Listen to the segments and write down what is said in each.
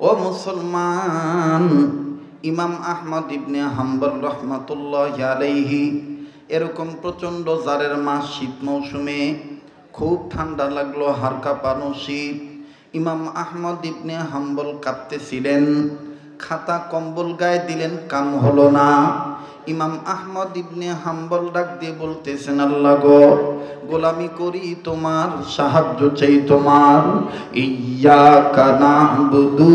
ও মুসলমান, ইমাম আহমদ ইবনে হাম্বল রহমাতুল্লাহি আলাইহি এরকম প্রচণ্ড জারের মাস, শীত মৌসুমে খুব ঠান্ডা লাগলো, হাড় কাঁপানো শীত। ইমাম আহমদ ইবনে হাম্বল কাঁপতেছিলেন, খাতা কম্বল গায়ে দিলেন, কাম হলো না। ইমাম আহমদ ইবনে হাম্বল ডাক দিয়ে বলতেছেন, আল্লাহ গো, গোলামি করি তোমার, সাহায্য চাই তোমার। ইয়্যাকা না'বুদু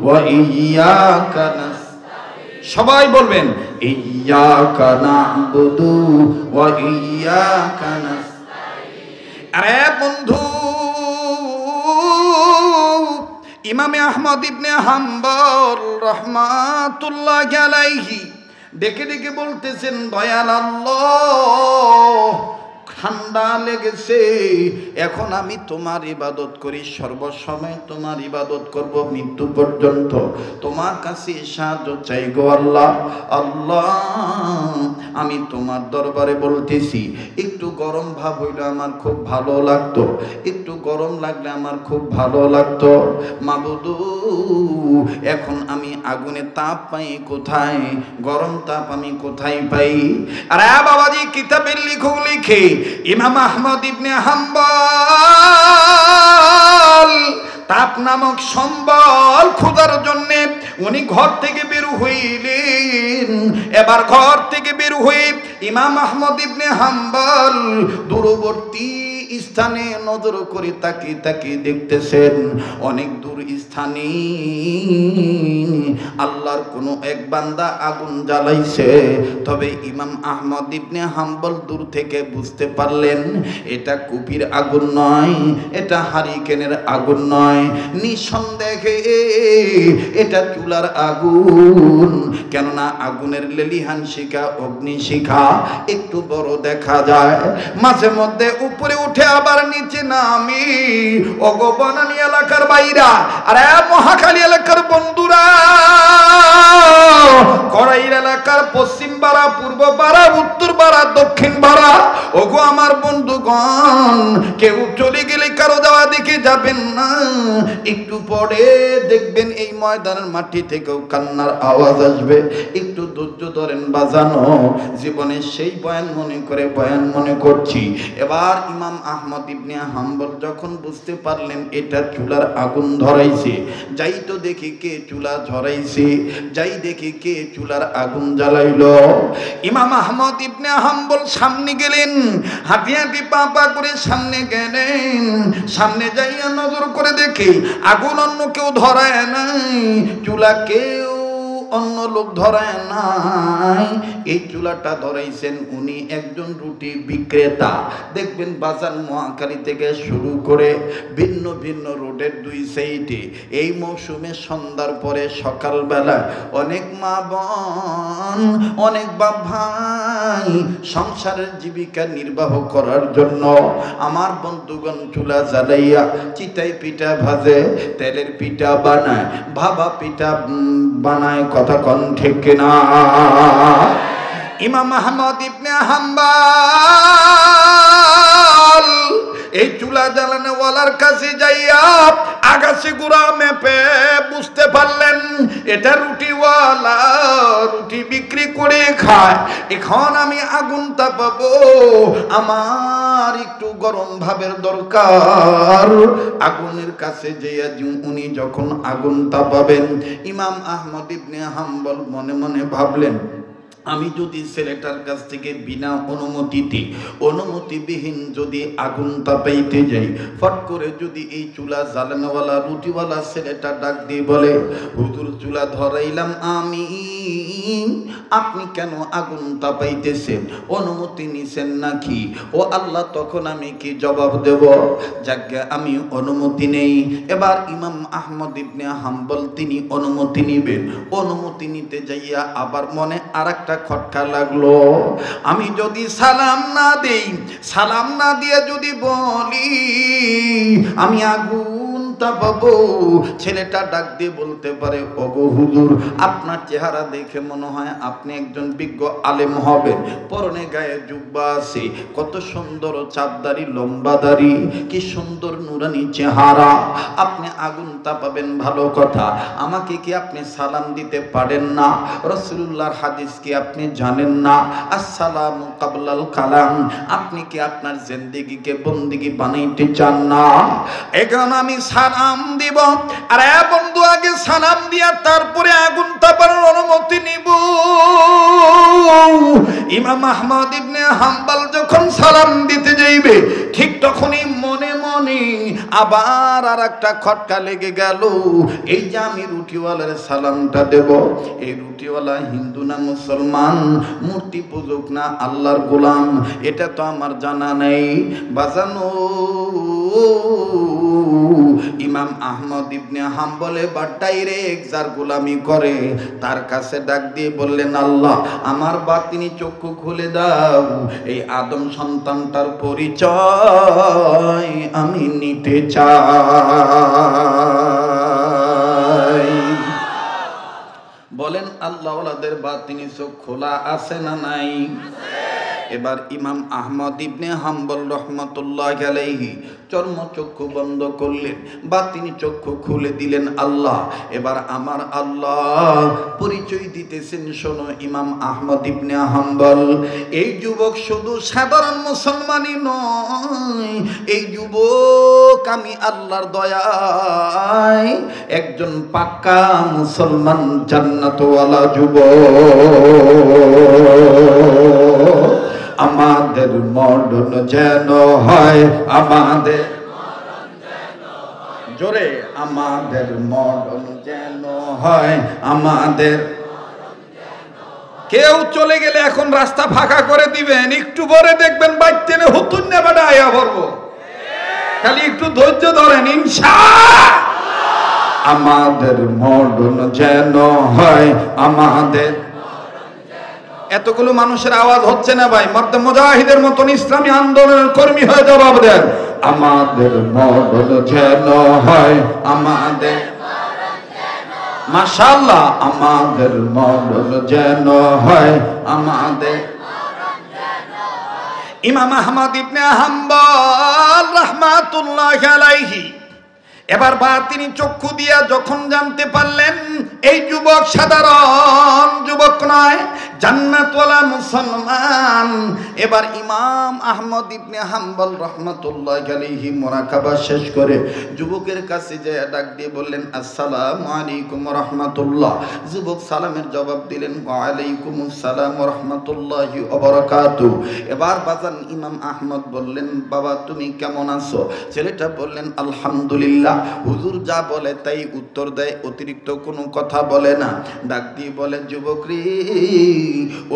ওয়া ইয়্যাকা নাস্তাঈন। সবাই বলবেন, ইয়্যাকা না'বুদু ওয়া ইয়্যাকা নাস্তাঈন। আরে বন্ধু, ইমামে আহমদ ইবনে হাম্বল রহমাতুল্লাহি আলাইহি ডেকে ডেকে বলতেছেন, দয়াল আল্লাহ, ঠান্ডা লেগেছে, এখন আমি তোমার ইবাদত করি, সর্বসময় তোমার ইবাদত করব, মৃত্যু পর্যন্ত তোমার কাছে সাহায্য চাই গো আল্লাহ। আল্লাহ, আমি তোমার দরবারে বলতেছি, একটু গরম ভাব হইলে আমার খুব ভালো লাগতো, একটু গরম লাগলে আমার খুব ভালো লাগতো। মাবুদু, এখন আমি আগুনে তাপ পাই কোথায়, গরম তাপ আমি কোথায় পাই? আরে বাবাজি, কিতাবের লিখে ইমাম আহমদ ইবনে হাম্বল তাপ নামক সম্বল খোঁজার জন্যে উনি ঘর থেকে বের হইলেন। এবার ঘর থেকে বের হয়ে ইমাম আহমদ ইবনে হাম্বল দূরবর্তী স্থানে নজর করে তাকিয়ে তাকিয়ে দেখতেছেন, অনেক দূর স্থানে আল্লাহর কোনো এক বান্দা আগুন জ্বালাইছে। তবে ইমাম আহমদ ইবনে হাম্বল দূর থেকে বুঝতে পারলেন, এটা কুপির আগুন নয়, এটা হারিকেনের আগুন নয়, নিঃসন্দেহে এটা চুলার আগুন। কেননা আগুনের লেলিহান শিখা, অগ্নি শিখা একটু বড় দেখা যায়, মাঝে মধ্যে উপরে উঠে আবার নিচে নামি। ওগো বনানী এলাকার বাইরা, আরে মহাখালী এলাকার বন্ধুরা, করাইল এলাকার পশ্চিম পাড়া, পূর্ব পাড়া, উত্তর পাড়া, দক্ষিণ পাড়া, ওগো আমার বন্ধুগণ, কেউ চলে গেলে কারো যাওয়া দেখে যাবেন না, একটু পরে দেখবেন এই ময়দানের মাটি থেকেও কান্নার আওয়াজ আসবে। একটু ধৈর্য ধরেন বাজানো, জীবনে সেই বয়ান মনে করে বয়ান মনে করছি। এবার ইমাম আহমদ ইবনে হাম্বল যখন বুঝতে পারলেন এটা চুলার আগুন ধরাইছে, যাই তো দেখি কে চুলা ধরাইছে, যাই দেখি কে চুলার আগুন জ্বালাইলো। ইমাম আহমদ ইবনে হাম্বল সামনে গেলেন, হাঁটি হাঁটি পা পা করে সামনে গেলেন। সামনে যাইয়া নজর করে দেখে আগুন অন্য কেউ ধরায় নাই, চুলা কেউ অন্য লোক ধরায় নাই, এই চুলাটা ধরাইছেন উনি একজন রুটি বিক্রেতা। দেখবেন বাজার মহাখালী থেকে শুরু করে ভিন্ন ভিন্ন রোডের দুই সাইডে এই মৌসুমে সন্ধ্যার পরে সকালবেলা অনেক মা বোন, অনেক বাপ ভাই সংসারের জীবিকা নির্বাহ করার জন্য আমার বন্ধুগণ চুলা জ্বালাইয়া চিতাই পিঠা ভাজে, তেলের পিঠা বানায়, ভাবা পিঠা বানায়। কথা কোন ঠিক না? ইমাম আহমদ ইবনে হাম্বল এই চুলা জ্বালানো ওয়ালার কাছে যাইয়া আগাছে গুড়া মেপে বুঝতে পারলেন এটা রুটিওয়ালা রুটি বিক্রি করে খায়। এখন আমি আগুন তাপাবো, আমার একটু গরম ভাবের দরকার। আগুনের কাছে যাইয়া উনি যখন আগুন তাপাবেন, ইমাম আহমদ ইবনে হাম্বল মনে মনে ভাবলেন, আমি যদি ছেলেটার কাছ থেকে বিনা অনুমতিতে, অনুমতিবিহীন যদি আগুন তাপাইতে যাই, ফট করে যদি এই চুলা জ্বালানোওয়ালা রুটিওয়ালা ছেলেটা ডাক দিয়ে বলে, হুজুর চুলা ধরাইলাম আমি, আপনি কেন আগুন তাপাইতেছেন, অনুমতি নিছেন নাকি? ও আল্লাহ, তখন আমি কি জবাব দেব? যাজ্ঞা আমি অনুমতি নেই। এবার ইমাম আহমদ ইবনে হাম্বল তিনি অনুমতি নিবেন, অনুমতি নিতে যাইয়া আবার মনে আরেকটা খটকা লাগলো, আমি যদি সালাম না দেই, সালাম না দিয়ে যদি বলি আমি আগুন তাপাবো। ছেলেটা ডাক দিয়ে বলতে পারে, ওগো হুজুর, আপনার চেহারা দেখে মনে হয় আপনি একজন বিজ্ঞ আলেম হবেন। পরনে গায়ে জুব্বা আছে, কত সুন্দর চাপদারি, লম্বা দাড়ি, কি সুন্দর নুরানি চেহারা। আপনি আগুন তাপাবেন ভালো কথা, আমাকে কি আপনি সালাম দিতে পারেন না? রাসূলুল্লাহর হাদিস কি আপনি জানেন না? আসসালামু কাবলাল কালাম। আপনি কি আপনার জিন্দেগিকে বন্দেগি বানাইতে চান না? এখন আমি সালাম দিব, আরে বন্ধু আগে সালাম দিয়া তারপরে আগুন তাপানোর অনুমতি নিব। ইমাম আহমদ ইবনে হাম্বল যখন সালাম দিতে যাইবে, ঠিক তখনই মনে মনে আবার আর একটা খটকা লেগে গেল। এই যে আমি রুটিওয়ালার সালামটা দেব, এই রুটিওয়ালা হিন্দু না মুসলমান, মূর্তি পূজক না আল্লাহর গোলাম, এটা তো আমার জানা নেই। বাজানো ইমাম আহমদ ইবনে হাম্বল এবার ডাইরেক্ট যার গোলামি করে তার কাছে ডাক দিয়ে বললেন, আল্লাহ আমার বাতিনি চক্ষু খুলে দাও, এই আদম সন্তানটার পরিচয় আমি নিতে চাই। বলেন আল্লাহ ওয়ালাদের বাতিনি চোখ খোলা আছে না নাই? এবার ইমাম আহমদ ইবনে হাম্বল রহমতুল্লাহ আলাইহি চর্মচক্ষু বন্ধ করলেন, বাতিনি চক্ষু খুলে দিলেন আল্লাহ। এবার আমার আল্লাহ পরিচয় দিতেছেন, শোনো ইমাম আহমদ ইবনে হাম্বল, এই যুবক শুধু সাধারণ মুসলমানই নয়, এই যুবক আমি আল্লাহর দয়ায় একজন পাক্কা মুসলমান, জান্নাতওয়ালা যুবক। আমাদের মরণ যেন হয়, আমাদের জোরে, আমাদের মরণ যেন হয়, আমাদের। কেউ চলে গেলে এখন রাস্তা ফাঁকা করে দিবেন, একটু পরে দেখবেন বাইতে হুতুন নেবাটা আয়া ভরবো, খালি একটু ধৈর্য ধরেন ইনশাআল্লাহ। আমাদের মরণ যেন হয়, আমাদের। এতগুলো মানুষের আওয়াজ হচ্ছে না ভাই, মর্দে মুজাহিদের মতন ইসলামী আন্দোলনের কর্মী হয়ে জবাব দেন, আমাদের মরণ যেন হয়, আমাদের। মাশাআল্লাহ, আমাদের মরণ যেন হয়, আমাদের। ইমাম আহমদ ইবনে হাম্বল রাহমাতুল্লাহ আলাইহি এবার বাতিনি চক্ষু দিয়া যখন জানতে পারলেন এই যুবক সাধারণ যুবক নয়, জান্নাতওয়ালা মুসলমান, এবার ইমাম আহমদ ইবনে হাম্বল রহমাতুল্লাহ আলাইহি মুরাকাবা শেষ করে যুবকের কাছে যে ডাক দিয়ে বললেন, আসসালামু আলাইকুম রাহমাতুল্লাহ। যুবক সালামের জবাব দিলেন, ওয়া আলাইকুমুস সালাম ওয়া রাহমাতুল্লাহি ওয়া বারাকাতুহু। এবার বাজান ইমাম আহমদ বললেন, বাবা তুমি কেমন আছো? ছেলেটা বললেন, আলহামদুলিল্লাহ। হুজুর যা বলে তাই উত্তর দেয়, অতিরিক্ত কোনো কথা বলে না। ডাক দিয়ে বলে, যুবক রে,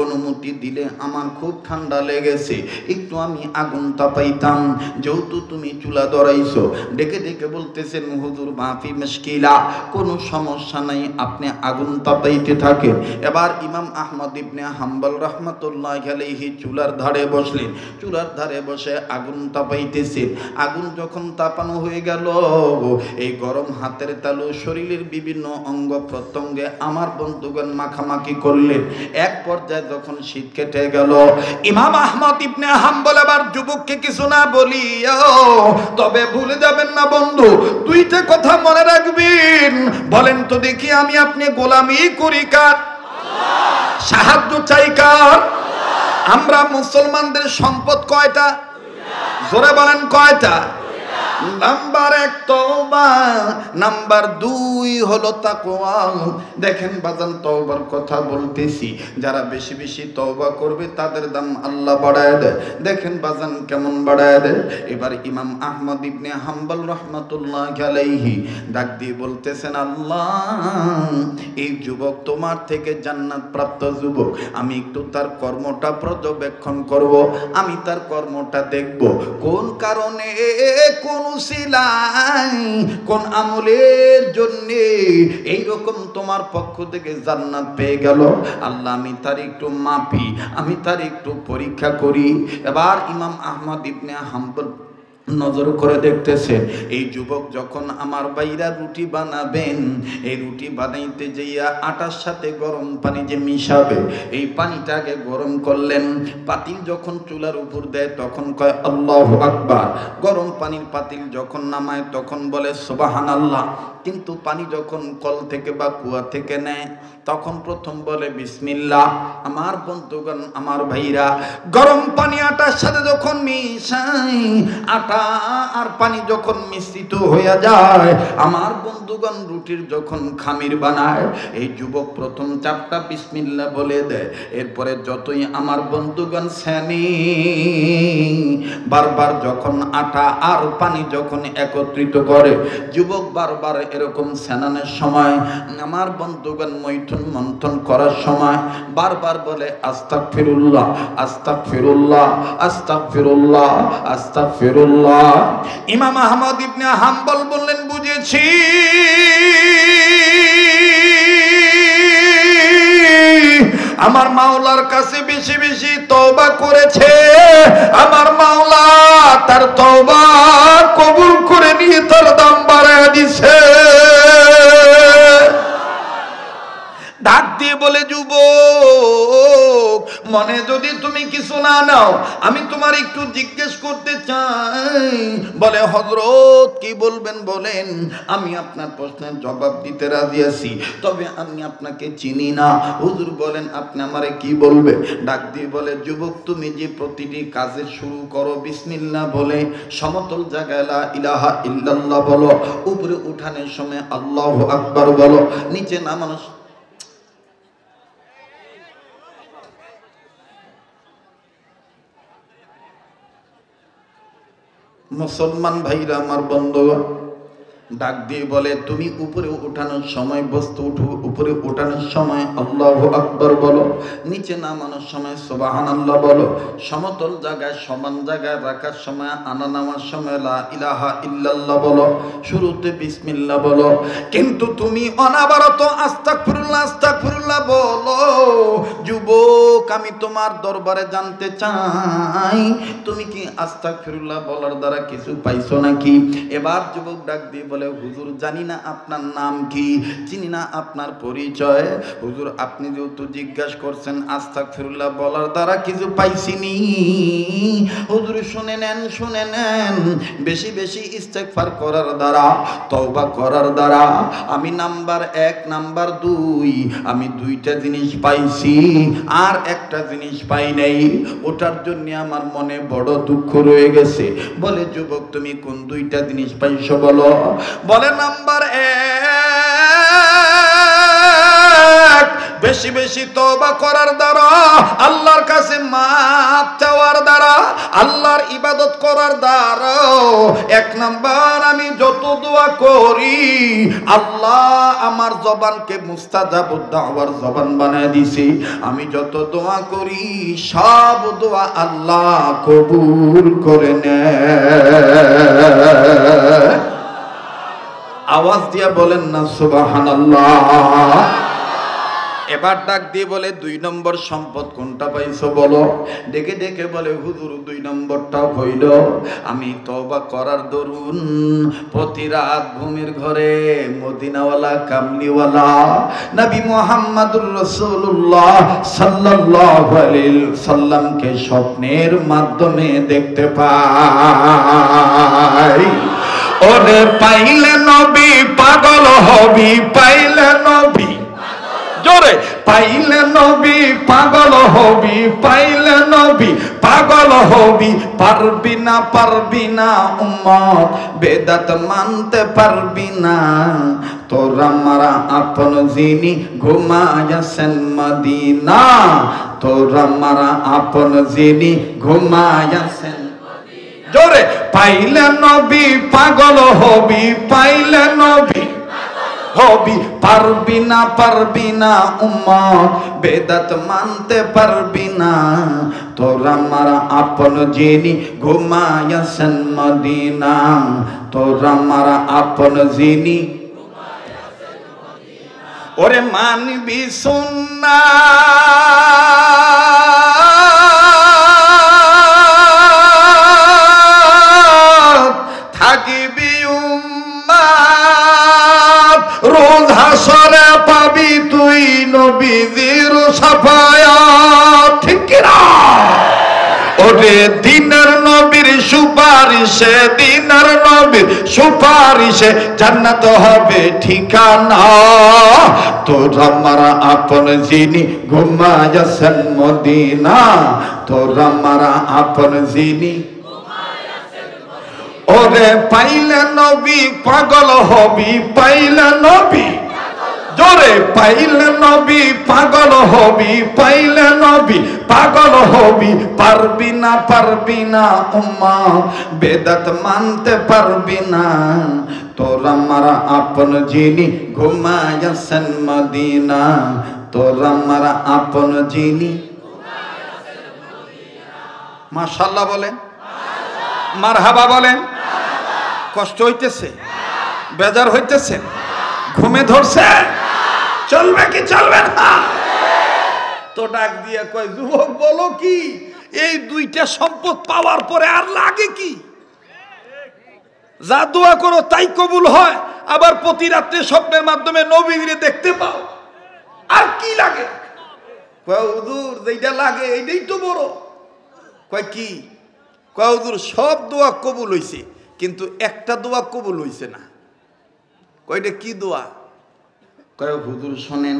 অনুমতি দিলে আমার খুব ঠান্ডা লেগেছে, একটু আমি আগুন তাপাইতাম, যেহেতু তুমি চুলা ধরাইছো। ডেকে ডেকে বলতেছেন, হুজুর মাফি মুশকিলা, কোনো সমস্যা নাই, আপনি আগুন তাপাইতে থাকেন। এবার ইমাম আহমদ ইবনে হাম্বল রাহমাতুল্লাহ আলাইহি চুলার ধারে বসলেন, চুলার ধারে বসে আগুন তাপাইতেছেন। আগুন যখন তাপানো হয়ে গেল, এই গরম হাতের তালু শরীরের বিভিন্ন অঙ্গ প্রত্যঙ্গে আমার বন্ধুগণ মাখামাখি করলেন। এক পর্যায়ে যখন শীত কেটে গেল, ইমাম আহমদ ইবনে হাম্বল এবার যুবককে কিছু না বলিও, তবে ভুলে যাবেন না বন্ধু, দুইটা কথা মনে রাখবেন। বলেন তো দেখি, আমি আপনি গোলামি করি কার? সাহায্য চাই কার? আমরা মুসলমানদের সম্পদ কয়টা? জোরে বলেন কয়টা? নাম্বার 1 তওবা, নাম্বার 2 হলো তাকওয়া। দেখেন বাজান, তওবার কথা বলতেছি, যারা বেশি বেশি তওবা করবে তাদের দাম আল্লাহ বাড়ায় দেয়। দেখেন বাজান কেমন বাড়ায় দেয়। এবার ইমাম আহমদ ইবনে হাম্বল রাহমাতুল্লাহ আলাইহি ডাক দিয়ে বলতেছেন, আল্লাহ এই যুবক তোমার থেকে জান্নাত প্রাপ্ত যুবক, আমি একটু তার কর্মটা পর্যবেক্ষণ করব, আমি তার কর্মটা দেখব, কোন কারণে, কোন উসিলায়, কোন আমলের জন্য এইরকম তোমার পক্ষ থেকে জান্নাত পেয়ে গেল। আল্লাহ আমি তার একটু মাপি, আমি তার একটু পরীক্ষা করি। এবার ইমাম আহমদ ইবনে হাম্বল নজর করে দেখতেছে এই যুবক যখন আমার বাইরা রুটি বানাবেন, এই রুটি বানাইতে যাইয়া আটার সাথে গরম পানি যে মিশাবে, এই পানিটাকে গরম করলেন। পাতিল যখন চুলার উপর দেয় তখন কয় আল্লাহু আকবার। গরম পানির পাতিল যখন নামায় তখন বলে সুবহানাল্লাহ। কিন্তু পানি যখন কল থেকে বা কুয়া থেকে নেয় তখন প্রথম বলে বিসমিল্লাহ। আমার বন্ধুগণ, আমার ভাইরা, গরম পানি আটার সাথে যখন মিশাই, আটা আর পানি যখন মিশ্রিত হয়ে যায়, আমার বন্ধুগণ রুটির যখন খামির বানায়, এই যুবক প্রথম চাপটা বিসমিল্লাহ বলে দেয়। এরপরে যতই আমার বন্ধুগণ শ্যানি বারবার যখন আটা আর পানি যখন একত্রিত করে, যুবক বারবার এরকম স্নানের সময়, আমার বন্ধুগণ মৈথুন মন্থন করার সময় বারবার বলে আস্তাগফিরুল্লাহ, আস্তাগফিরুল্লাহ, আস্তাগফিরুল্লাহ, আস্তাগফিরুল্লাহ। ইমাম আহমদ ইবনে হাম্বল বললেন, বুঝেছি আমার মাওলার কাছে বেশি বেশি তওবা করেছে, আমার মাওলা তার তওবা কবুল করে নিয়ে তার দাম বাড়ায় দিছে। ডাক দিয়ে বলে, যুবক, মনে যদি তুমি কিছু না নাও, আমি তোমার একটু জিজ্ঞেস করতে চাই। বলে, হযরত কি বলবেন বলেন। আমি আপনার প্রশ্নের জবাব দিতে রাজি আছি, তবে আমি আপনাকে চিনি না। হুজুর বলেন, আপনি আমারে কি বলবে? ডাক দিয়ে বলে, যুবক, তুমি যে প্রতিটি কাজের শুরু করো বিসমিল্লাহ বলে, সমতল জায়গায় লা ইলাহা ইল্লাল্লাহ বলো, উপরে উঠানের সময় আল্লাহু আকবার বলো, নিচে নামানোর মুসলমান ভাইরা আমার বন্ধুগণ, ডাক দিয়ে বলে, তুমি উপরে ওঠানোর সময় বস্তু উপরে ওঠানোর সময় আল্লাহু আকবার বলো, নিচে নামানোর সময় সুবহানাল্লাহ বলো, সমতল জায়গায় সমান জায়গায় রাখার সময় আনা নামার সময় লা ইলাহা ইল্লাল্লাহ বলো, শুরুতে বিসমিল্লাহ বলো। কিন্তু তুমি অনাবরত আস্তাগফিরুল্লাহ, আস্তাগফিরুল্লাহ বলো। যুবক, আমি তোমার দরবারে জানতে চাই, তুমি কি আস্তাগফিরুল্লাহ বলার দ্বারা কিছু পাইছো নাকি? এবার যুবক ডাক দিয়ে বলে, হুজুর, জানি না আপনার নাম কি, চিনি না আপনার পরিচয়। হুজুর, আপনি যেহেতু জিজ্ঞাসা করছেন আস্তাগফিরুল্লাহ বলার দ্বারা কিছু পাইছিনি, হুজুর শুনে নেন, শুনে নেন। বেশি বেশি ইস্তেগফার করার দ্বারা, তওবা করার দ্বারা আমি নাম্বার 1, নাম্বার 2, আমি 2টা জিনিস পাইছি, আর একটা জিনিস পাই নাই। ওটার জন্য আমার মনে বড় দুঃখ রয়ে গেছে। বলে, যুবক, তুমি কোন 2টা জিনিস পাইছো বলো? বলে, নাম্বার 1, বেশি বেশি তওবা করার দ্বারা, আল্লাহর কাছে মাফ চাওয়ার দ্বারা, আল্লাহর ইবাদত করার দ্বারা। 1 নাম্বার, আমি যত দোয়া করি আল্লাহ আমার জবানকে মুস্তাজাবুদ দাওয়ার জবান বানায় দিয়েছে। আমি যত দোয়া করি সব দোয়া আল্লাহ কবুল করে নেয়। আওয়াজ দিয়া বলেন না সুবহানাল্লাহ। এবার ডাক দিয়ে বলে, 2 নম্বর সম্পদ কোনটা পাইছো বলো? ডেকে ডেকে বলে, হুজুর, 2 নম্বরটা হইল আমি তওবা করার দরুন প্রতি রাত ঘুমের ঘরে মদিনাওয়ালা কামলিওয়ালা নবী মুহাম্মদুর রাসূলুল্লাহ সাল্লাল্লাহু আলাইহি সাল্লামকে স্বপ্নের মাধ্যমে দেখতে পাই। ওরে পাইলে নবী পাগল হবি, পাইলে নবী, জোরে, পাইলে নবী পাগল হবি, পাইলে নবী পাগল হবি। পারবি না, পারবি না উম্মত, বেদাত মানতে পারবি না। তোরা মারা আপন যিনি ঘুমায়াছেন মদিনা, তোরা মারা আপন যিনি ঘুমায়াছেন। জোরে, পাইলে নবী পাগল হবি, পাইলে নবী হবি। পারবি না, পারবি না উম্মত, বেদাত মানতে পারবি না। তোরা মারা আপন যিনি ঘুমায়াছেন মদিনা, তোরা মারা আপন যিনি। ওরে মানবি সুন্নাহ, নবীজির সাফায়াত, ঠিক কি না? ওরে দিনের নবীর সুপারিশে, দিনের নবীর সুপারিশে জান্নাত হবে ঠিকানা। তোর আমার আপন যিনি ঘুমায়াছেন মদিনা, তোর আমার আপন যিনি। ওরে পাইলে নবী পাগল হবি, পাইলে নবী জোরে, পাইলে নবী পাগল হবি, পাইলে নবী পাগল হবি। পারবি না, পারবি না উম্মা, বেদাত মানতে পারবি না। তোর আমার আপন যিনি ঘুমায়াছেন মদিনা, তোর আমার আপন যিনি। মাশাআল্লাহ বলেন, মারহাবা বলেন। কষ্ট হইতেছে, বেজার হইতেছে, ঘুমে ধরছে, চলবে কি চলবে না? তো ডাক দিয়ে কয়, যুবক বলো কি, এই দুইটা সম্পদ পাওয়ার পরে আর লাগে কি? যা দোয়া করো তাই কবুল হয়, আবার প্রতি রাত্রে স্বপ্নের মাধ্যমে নবীরে দেখতে পাও, আর কি লাগে? কয় হুজুর যেটা লাগে এইটাই তো বড়। কয় কি? কয় হুজুর সব দোয়া কবুল হইছে, কিন্তু একটা দোয়া কবুল হইছে না। কয়টা কি দোয়া? কয় হুজুর শোনেন,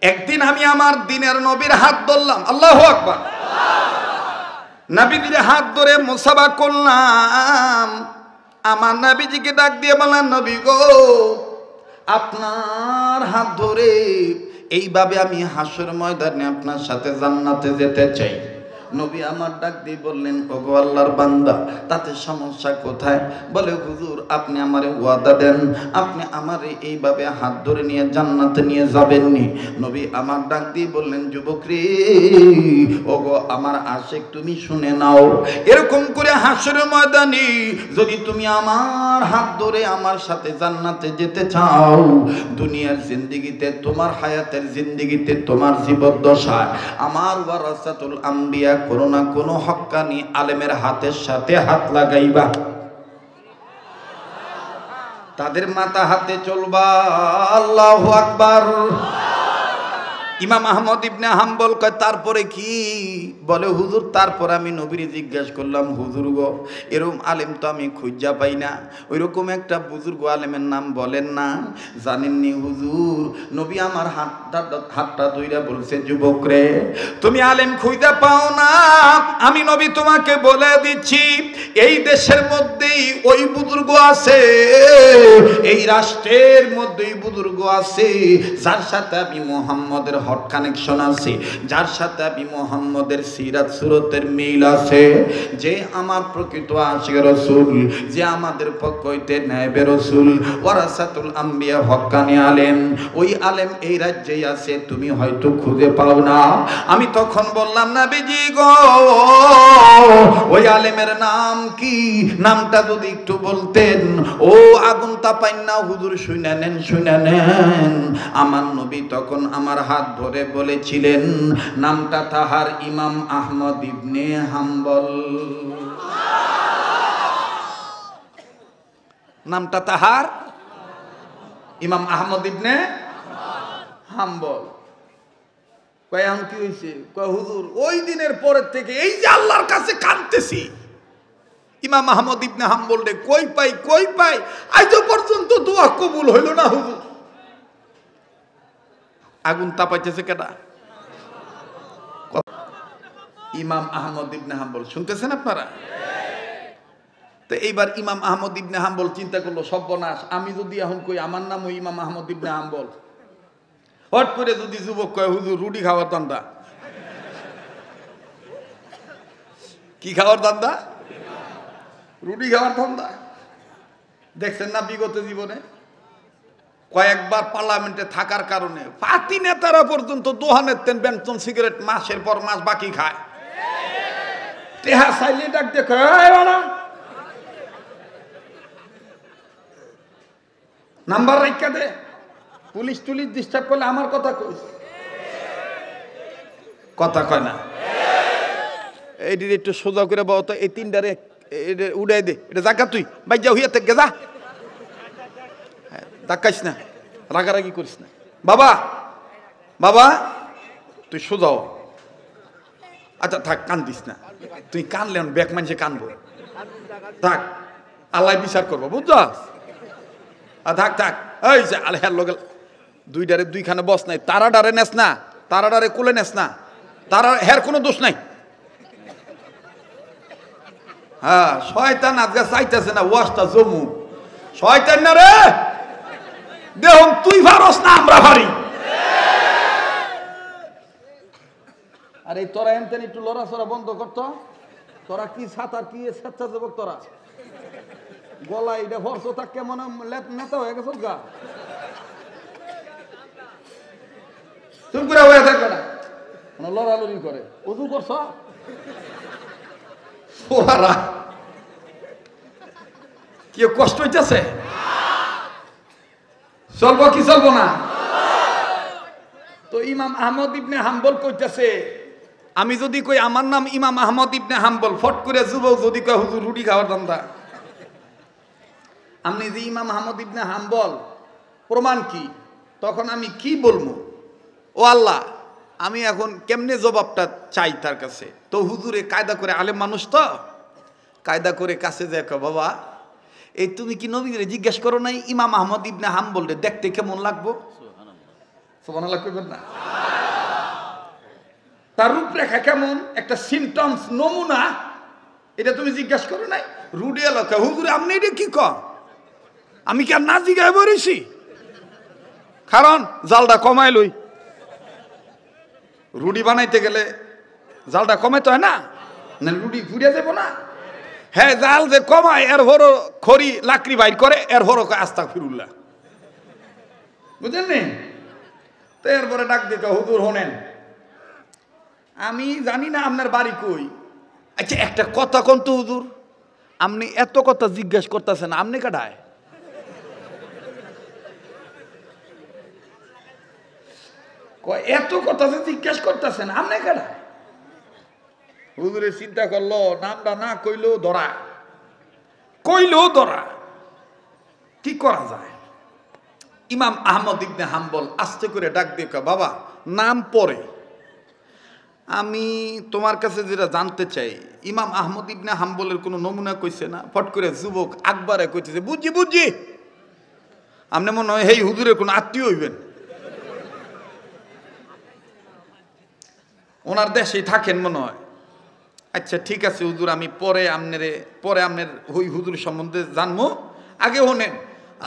একদিন আমি আমার দিনের নবীর হাত ধরলাম, আল্লাহু আকবার, নবীজির হাত ধরে মুসাফা করলাম। আমার নবীজিকে ডাক দিয়ে বললাম, নবী গো, আপনার হাত ধরে এইভাবে আমি হাসর ময়দানে আপনার সাথে জান্নাতে যেতে চাই। নবী আমার ডাক দিয়ে বললেন, ওগো আল্লাহর বান্দা, তাতে সমস্যা কোথায়? বলে হুজুর আপনি আমারে ওয়াদা দেন, আপনি আমারে এইভাবে হাত ধরে নিয়ে জান্নাতে নিয়ে যাবেননি। নবী আমার ডাক দিয়ে বললেন, যুবক রে, ওগো আমার আশিক, তুমি শুনে নাও, এরকম করে হাসরের ময়দানে যদি তুমি আমার হাত ধরে আমার সাথে জান্নাতে যেতে চাও, দুনিয়ার জিন্দেগিতে, তোমার হায়াতের জিন্দেগিতে, তোমার জীবদ্দশায় আমার ওয়ারাসাতুল আম্বিয়া কোনো না কোনো হক্কানি আলেমের হাতের সাথে হাত লাগাইবা, তাদের মাথা হাতে চলবা। আল্লাহু আকবার। ইমাম আহমদ ইবনে হাম্বল কয়, তারপরে কি? বলে হুজুর তারপর আমি নবীরে জিজ্ঞাসা করলাম, হুজুর গো, এরকম আলেম তো আমি খুঁজা পাই না, ওইরকম একটা বুজুর্গ আলেমের নাম বলেন না। জানেননি হুজুর, নবী আমার হাতটা ধইরা বলছে, যুবক রে, তুমি আলেম খুঁজা পাও না, আমি নবী তোমাকে বলে দিচ্ছি, এই দেশের মধ্যেই ওই বুজুর্গ আছে, এই রাষ্ট্রের মধ্যেই বুজুর্গ আছে, যার সাথে আমি মুহাম্মদের হট কানেকশন আছে, যার সাথে আমি মুহাম্মদের সিরাত সুরতের মিল আছে, যে আমার প্রকৃত আশিক রাসূল, যে আমাদের পক্ষ হইতে নায়েবে রাসূল, ওয়ারাসাতুল আম্বিয়া হক্কানি আলেম, ওই আলেম এই রাজ্যেই আছে, তুমি হয়তো খুঁজে পাও না। আমি তখন বললাম, নবীজি গো, ওই আলেমের নাম কি? নামটা যদি একটু বলতেন। ও আগুন তাপাইন না হুজুর, শুনে নেন, শুনে নেন। আমার নবী তখন আমার হাত ধরে বলেছিলেন, নামটা তাহার ইমাম আহমদ ইবনে হাম্বল। নামটা তাহার ইমাম আহমদ ইবনে হাম্বল। কয় এখন কি হয়েছে? কয় হুজুর ওই দিনের পরের থেকে এই যে আল্লাহর কাছে কাঁদতেছি, ইমাম আহমদ ইবনে হাম্বল রে কই পাই, কই পাই, আজ পর্যন্ত দোয়া কবুল হইল না হুজুর। আগুন তাপাইতেছে কেডা? ইমাম আহমদ ইবনে হাম্বল। শুনতেছেন আপনারা? তো এইবার ইমাম আহমদ ইবনে হাম্বল চিন্তা করলো, সর্বনাশ, আমি যদি এখন কই আমার নাম ওই ইমাম আহমদ ইবনে হাম্বল, হট করে যদি যুবক কয় হুজুর রুটি খাওয়ার দান্দা। কি খাওয়ার দান্দা? রুটি খাওয়ার ধান্দা। দেখছেন না বিগত জীবনে কয়েকবার পার্লামেন্টে থাকার কারণে পার্টি নেতারা পর্যন্ত দোহানের তেন বেনসন সিগারেট মাসের পর মাস বাকি খায়। টেহা চাইলে ডাক দেখো, নাম্বার রাখা দে, পুলিশ টুলিশ ডিস্টার্ব করলে আমার কথা কইস, কথা কয় না। এইটির একটু সোজা করে বাও তো, এই তিনটারে উড়াই দে, এটা জায়গা তুই বাই যা হইয়া থেকে যা, ধাক্কাইস না, রাগারাগি করিস না। বাবা বাবা তুই সোজাও। আচ্ছা থাক, কান্দিস না, তুই কানলে ব্যাক মানুষে কানবো, থাক আল্লাহ বিচার করবো, বুঝছস? থাক থাক, এই যে আল্লাহ লোক দুইটারে দুইখানে বস নাই, তারা ডারে নেস না, তারা ডারে কুলে নেস না, তারা হের কোনো দোষ নাই। হ্যাঁ শয়তান আজকে চাইতেছে না ওয়াজটা জমু, শয়তান না রে দেহ, তুই পারস না আমরা পারি। আরে তোরা এনতেন একটু লড়াচড়া বন্ধ করতো, তোরা কি ছাতার কি স্বেচ্ছাসেবক, তোরা গলা এটা ভরস থাক কেমন নেতা হয়ে গেছ গা, চুপ করে হয়ে থাকবে না, লড়ালড়ি করে উজু করছ ওরা কি কষ্ট হইতেছে, চলবো কি চলবো না? তো ইমাম আহমদ ইবনে হাম্বল কইতেছে, আমি যদি কই আমার নাম ইমাম আহমদ ইবনে হাম্বল, ফট করে যুবক যদি কয় হুজুর রুটি খাওয়ার দান্দা, আপনি যে ইমাম আহমদ ইবনে হাম্বল প্রমাণ কি, তখন আমি কি বলবো? ও আল্লাহ, আমি এখন কেমনে জবাবটা চাই তার কাছে? তো হুজুরে কায়দা করে, আলেম মানুষ তো কায়দা করে কাছে যায়, বাবা এই তুমি কি নবীরে জিজ্ঞেস করো নাই ইমাম আহমদ ইবনে হাম্বল রে দেখতে কেমন লাগবো? সুবহানাল্লাহ কইবেন না? তার রূপরেখা কেমন, একটা সিমটমস নমুনা, এটা তুমি জিজ্ঞেস করো নাই? রুডি এলাকা হুজুরে আপনি এটা কি কর, আমি কি আর না জিজ্ঞাসা করেছি? কারণ জালটা কমাই লই, রুডি বানাইতে গেলে জালটা কমাইতে হয় না, রুডি ঘুরিয়ে যাবো না। হ্যাঁ জাল যে কমায় এর হরো খড়ি লাকড়ি বাইর করে, এর হরো আস্তাগফিরুল্লাহ, বুঝলেন নি? তো এরপরে ডাক দিতে, হুজুর হোনেন, আমি জানি না আপনার বাড়ি কই, আচ্ছা একটা কথা কোন তো হুজুর, আপনি এত কথা জিজ্ঞেস করতেছেন, আপনি কাটায়? এত কথা যে জিজ্ঞেস করতেছেন আপনি কাটায়? হুজুরে চিন্তা করলো, নামটা না কইলেও ধরা, কইলেও ধরা, কি করা যায়? ইমাম আহমদ ইবনে হাম্বল আস্তে করে ডাক দিয়ে, বাবা নাম পরে, আমি তোমার কাছে যেটা জানতে চাই, ইমাম আহমদ ইবনে হাম্বলের কোনো নমুনা কইছে না? ফট করে যুবক আকবরে কইতেছে, বুঝছি বুঝছি, আপনি মনে হয় এই হুজুরের কোনো আত্মীয় হইবেন, ওনার দেশেই থাকেন মনে হয়। আচ্ছা ঠিক আছে হুজুর, আমি পরে আপনার ওই হুজুর সম্বন্ধে জানবো, আগে হনেন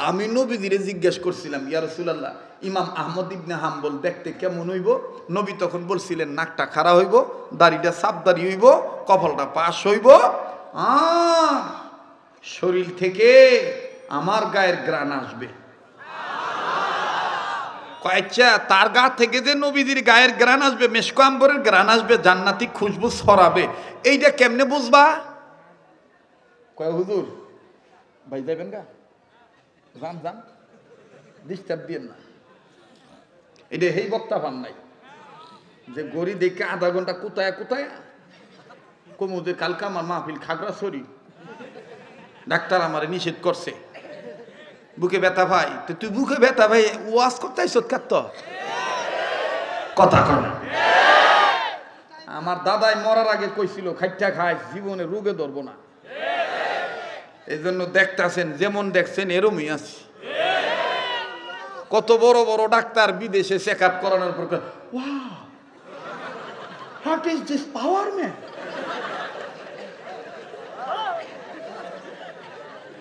আমি নবীজিরে জিজ্ঞেস করছিলাম, ইয়া রাসূলুল্লাহ ইমাম আহমদ ইবনে হাম্বল দেখতে কেমন হইব? নবী তখন বলছিলেন নাকটা খাড়া হইব, দাড়িটা সাপদারি হইব, কপালটা পাশ হইব, আর শরীর থেকে আমার গায়ের গ্রাণ আসবে। আচ্ছা তার গা থেকে যে নবীজির গায়ের গ্রাণ আসবে, মেশক আম্বরের গ্রাণ আসবে, জান্নাতি খুশবু ছড়াবে, এইটা কেমনে বুঝবা? কয় হুজুর ভাই যাবেন গা, যান যান, ডিস্টার্ব দিয়েন না। এটা এই বক্তা পান নাই যে গড়ি দেখে আধা ঘন্টা কোথায় কোথায় কমু যে কালকে আমার মাহফিল খাগড়াছড়ি, ডাক্তার আমারে নিষেধ করছে, বুকে ব্যথা ভাই, তো তুই বুকে ব্যথা ভাই ওয়াজ করতে আইছত কাত কথা কর। আমার দাদাই মরার আগে কইছিল খাইটা খাই জীবনে রোগে ধরবো না, এই জন্য দেখতেছেন যেমন দেখছেন এরমই আছি। কত বড় বড় ডাক্তার বিদেশে চেক আপ করানোর পর, wow what is this power man,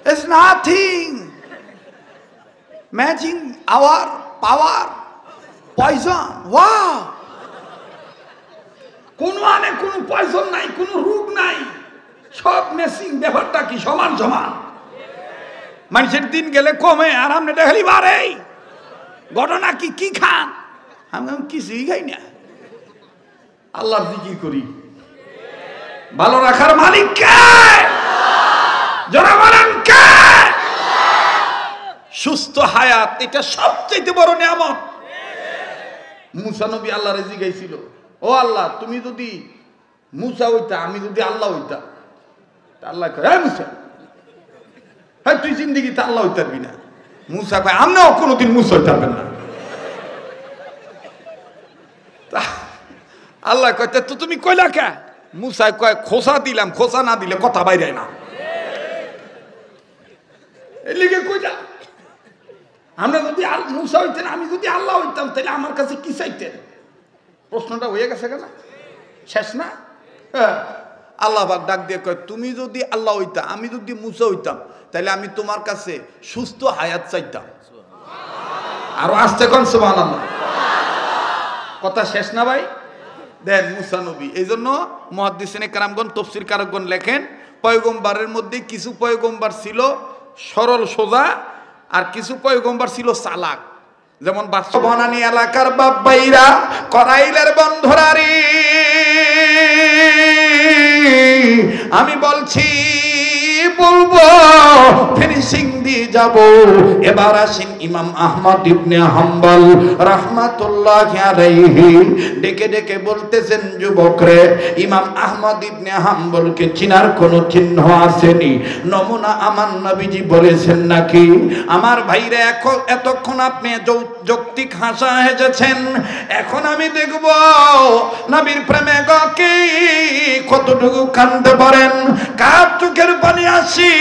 it's nothing matching our power poison. Wow, কোনো পয়জন নাই, কোনো রোগ নাই, সব মেসিং, ব্যাপারটা কি সমান সমান। মানুষের দিন গেলে কমে আর আপনি দেখালি বাড়ে, ঘটনা কি কি খান? আমি কিছুই খাই না, আল্লাহর জিকির করি। ভালো রাখার মালিক কে? যারা বলেন কে? সুস্থ হায়াত এটা সবচেয়ে বড় নিয়ামত। মুসা নবী আল্লাহরে জিজ্ঞাসিল, ও আল্লাহ তুমি যদি মুসা হইতা, আমি যদি আল্লাহ হইতাম, আল্লাহ কয় হ্যাঁ মুসা, হ্যাঁ তুই জিন্দিগিতে আল্লাহ হইতে পারবি না। মুসা কয় আমরাও কোনোদিন মুসা হইতে পারবেন না। আল্লাহ কইতে তো তুমি কইলা কে? মুসা কয় খোসা দিলাম, খোসা না দিলে কথা বাইরে না। এই লিগে কইলা আমরা যদি মুসা হইতেন, আমি যদি আল্লাহ হইতাম, তাহলে আমার কাছে কি চাইতেন? প্রশ্নটা হয়ে গেছে কেন? শেষ না? আল্লাহ পাক ডাক দিয়ে কয় তুমি যদি আল্লাহ হইতা, আমি যদি মুসা হইতাম, তাহলে আমি তোমার কাছে সুস্থ হায়াত চাইতাম। আরো আসতে কোন সুবহানাল্লাহ। কথা শেষ না ভাই? দেন মুসা নবী। এই জন্য মুহাদ্দিসিনে কেরামগণ, তফসির কারকগণ লেখেন পয়গম্বরের মধ্যে কিছু পয়গম্বর ছিল সরল সোজা, আর কিছু পয়গম্বর ছিল চালাক। যেমন বনানী এলাকার বাব্বাইরা, করাইলের বন্ধুরারি, আমি বলছি বলবো ফিনিশিং দিয়ে যাব। এবার আসেন ইমাম আহমদ ইবনে হাম্বল রাহমাতুল্লাহি আলাইহি ডেকে ডেকে বলতেছেন, যুবকরে ইমাম আহমদ ইবনে হাম্বলকে চিনার কোনো চিহ্ন আসেনি? নমুনা আমার নবীজি বলেছেন নাকি? আমার ভাইরা এতক্ষণ আপনি যৌক্তিক হাসা হেসেছেন, এখন আমি দেখব নবীর প্রেমে গকে কতটুকু কাঁদতে পারেন। কার চোখের পানি আসি,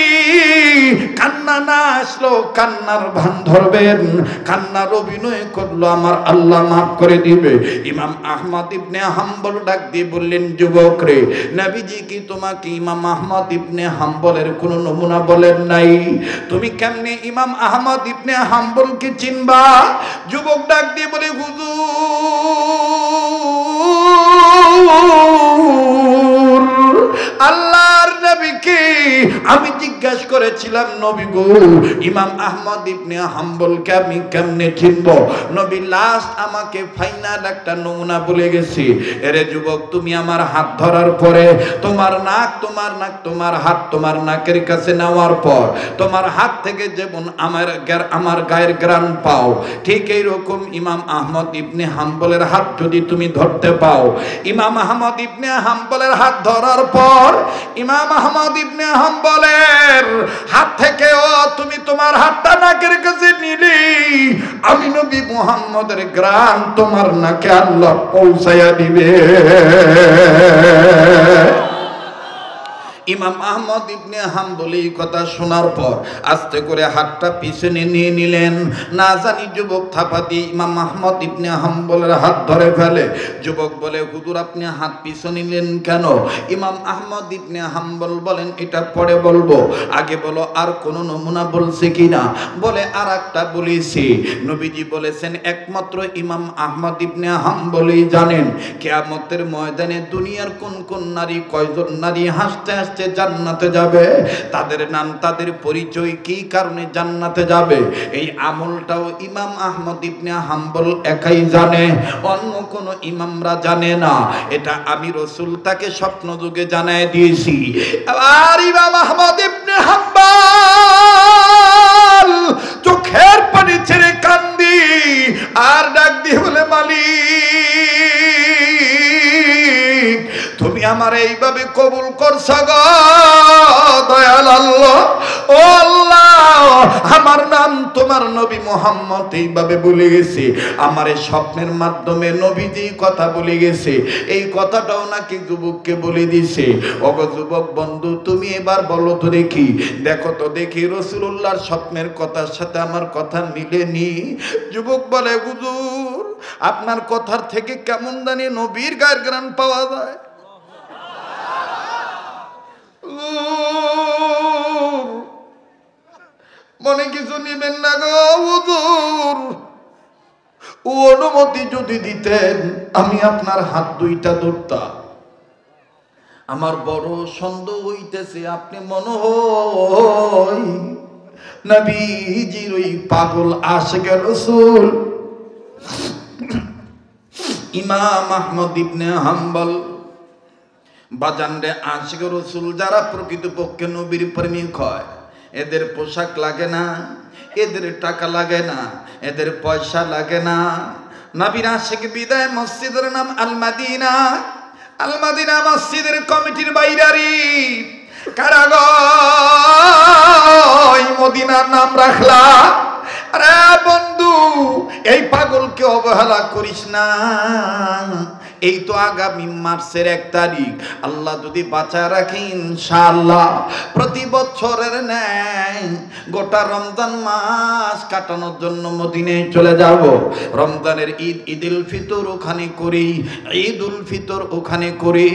কান্না না আসলো কান্নার ভান ধরবেন, কান্নার অভিনয় করলো আমার আল্লাহ মাফ করে দিবে। ইমাম আহমদ ইবনে হাম্বল ডাক দিয়ে বললেন, যুবক রে, নবীজি কি তোমাকে ইমাম আহমদ ইবনে হাম্বলের কোনো নমুনা বলেন নাই? তুমি কেমনে ইমাম আহমদ ইবনে হাম্বলকে চিনবা? যুবক ডাক দিয়ে বলে, হুজুর আল্লাহর নবীকে আমি জিজ্ঞাসা করেছিলাম, নবী গো ইমাম আহমদ ইবনে হাম্বলকে আমি কেমনে চিনব? নবী লাস্ট আমাকে ফাইনাল একটা নমুনা বলে গেছি। এরে যুবক, তুমি আমার হাত ধরার পরে তোমার নাক, তোমার হাত তোমার নাকের কাছে নেওয়ার পর তোমার হাত থেকে যেমন আমার গায়ের গ্রাণ পাও, ঠিক এইরকম ইমাম আহমদ ইবনে হাম্বলের হাত যদি তুমি ধরতে পাও, ইমাম আহমদ ইবনে হাম্বলের হাত ধরার পর ইমাম আহমদ ইবনে হাম্বলের হাত থেকেও তুমি তোমার হাতটা নাকের কাছে নিলি, আমি নবী মুহাম্মদের গ্রাণ তোমার নাকে আল্লাহ পৌঁছায়া দিবে। ইমাম আহমদ ইবনে হাম্বল এই কথা শোনার পর আস্তে করে হাতটা পিছনে নিয়ে নিলেন। না জানি যুবক থাপা দিয়ে ইমাম আহমদ ইবনে হাম্বলের হাত ধরে ফেলে। যুবক বলে, হুজুর আপনি হাত পিছনে নিলেন কেন? ইমাম আহমদ ইবনে হাম্বল বলেন, এটা পরে বলবো, আগে বলো আর কোনো নমুনা বলছে কিনা? বলে, আর একটা বলেছি। নবীজি বলেছেন একমাত্র ইমাম আহমদ ইবনে হাম্বলই জানেন কিয়ামতের ময়দানে দুনিয়ার কোন কোন নারী, কয়জন নারী হাসতে হাসতে জান্নাতে যাবে, তাদের নাম, তাদের পরিচয়, কি কারণে জান্নাতে যাবে। এই আমলটাও ইমাম আহমদ ইবনে হাম্বল একাই জানে, অন্য কোন ইমামরা জানে না। এটা আমি রাসূল তাকে স্বপ্ন যুগে জানায় দিয়েছি। আর ইমাম আহমদ ইবনে হাম্বল চোখের পানি ছেড়ে কান্দি আর ডাক দিয়ে বলে, মালিক তুমি আমার এইভাবে কবুল করছো গো দয়াল আল্লাহ। ও আল্লাহ, আমার নাম তোমার নবী মুহাম্মদ এইভাবে বলে গেছে, আমার এই স্বপ্নের মাধ্যমে নবীজি কথা বলে গেছে, এই কথাটাও নাকি যুবককে বলে দিছে। ওগো যুবক বন্ধু, তুমি এবার বলো তো দেখি, দেখো তো দেখি রাসূলুল্লাহর স্বপ্নের কথার সাথে আমার কথা মিলেনি। যুবক বলে, হুজুর আপনার কথার থেকে কেমন জানি নবীর গায়ের গ্রাণ পাওয়া যায়। মনে কিছু নিবেন না গো হুজুর, ও অনুমতি যদি দিতেন আমি আপনার হাত দুইটা ধরতাম। আমার বড় সন্দেহ হইতেছে আপনি মনে হয় নবীজির ওই পাগল আশিকে রাসূল ইমাম আহমদ ইবনে হাম্বল। বাজানরে আশিক রাসূল যারা প্রকৃতপক্ষে নবীর প্রেমিক হয়, এদের পোশাক লাগে না, এদের টাকা লাগে না, এদের পয়সা লাগে না। নবীর আশিক বিদায় মসজিদের নাম আল মাদিনা। আল মাদিনা মসজিদের কমিটির বাইরারি কারাগয় মদিনার নাম রাখলা। আরে বন্ধু, এই পাগলকে অবহেলা করিস না। এই তো আগামী মার্চের 1 তারিখ, আল্লাহ যদি বাঁচা রাখে ইনশাআল্লাহ প্রতি বছরের ন্যায় গোটা রমজান মাস কাটানোর জন্য মদিনায় চলে যাব। রমজানের ঈদুল ফিতর ওখানে করি, ঈদুল ফিতর ওখানে করি,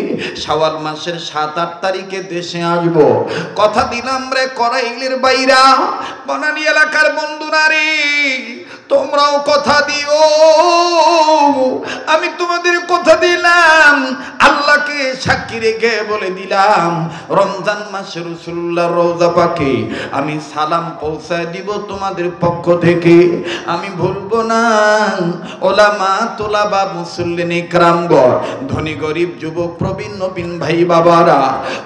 শাওয়াল মাসের 7-8 তারিখে দেশে আসব। কথা দিলাম রে করাইলের বাইরা, বনানী এলাকার বন্ধুরা রে, তোমরাও কথা দিও। আমি তোমাদের কথা দিলাম, আল্লাহকে সাক্ষী রেখে বলে দিলাম, রমজান মাসে রাসূলুল্লাহর রওজা পাকে আমি সালাম পৌঁছায় দিব তোমাদের পক্ষ থেকে। আমি ভুলবো না। ওলামা তোলাবা মুসল্লিন ইকরামগণ, ধনী গরিব যুবক প্রবীণ নবীন ভাই বাবারা,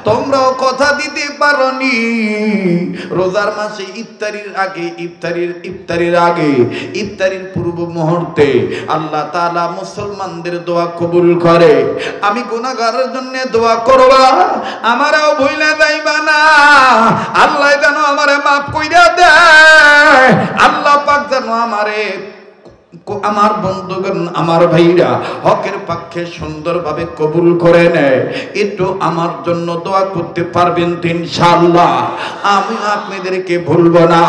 তোমরাও কথা দিতে পারোনি। রোজার মাসে ইফতারির আগে, ইফতারির পূর্ব মুহূর্তে আল্লাহ তাআলা মুসলমানদের দোয়া কবুল করে। আমি গুনাহগারের জন্য দোয়া করবা, আমারও ভুলে যাইবা না। আল্লাহ যেন আমারে মাফ কইরা দেয়, আল্লাহ পাক যেন আমারে, আমার বন্ধুগণ, আমার ভাইরা হকের পক্ষে সুন্দরভাবে কবুল করে নেয়। একটু আমার জন্য দোয়া করতে পারবেন তো ইনশাআল্লাহ? আমি আপনাদেরকে ভুলবো না,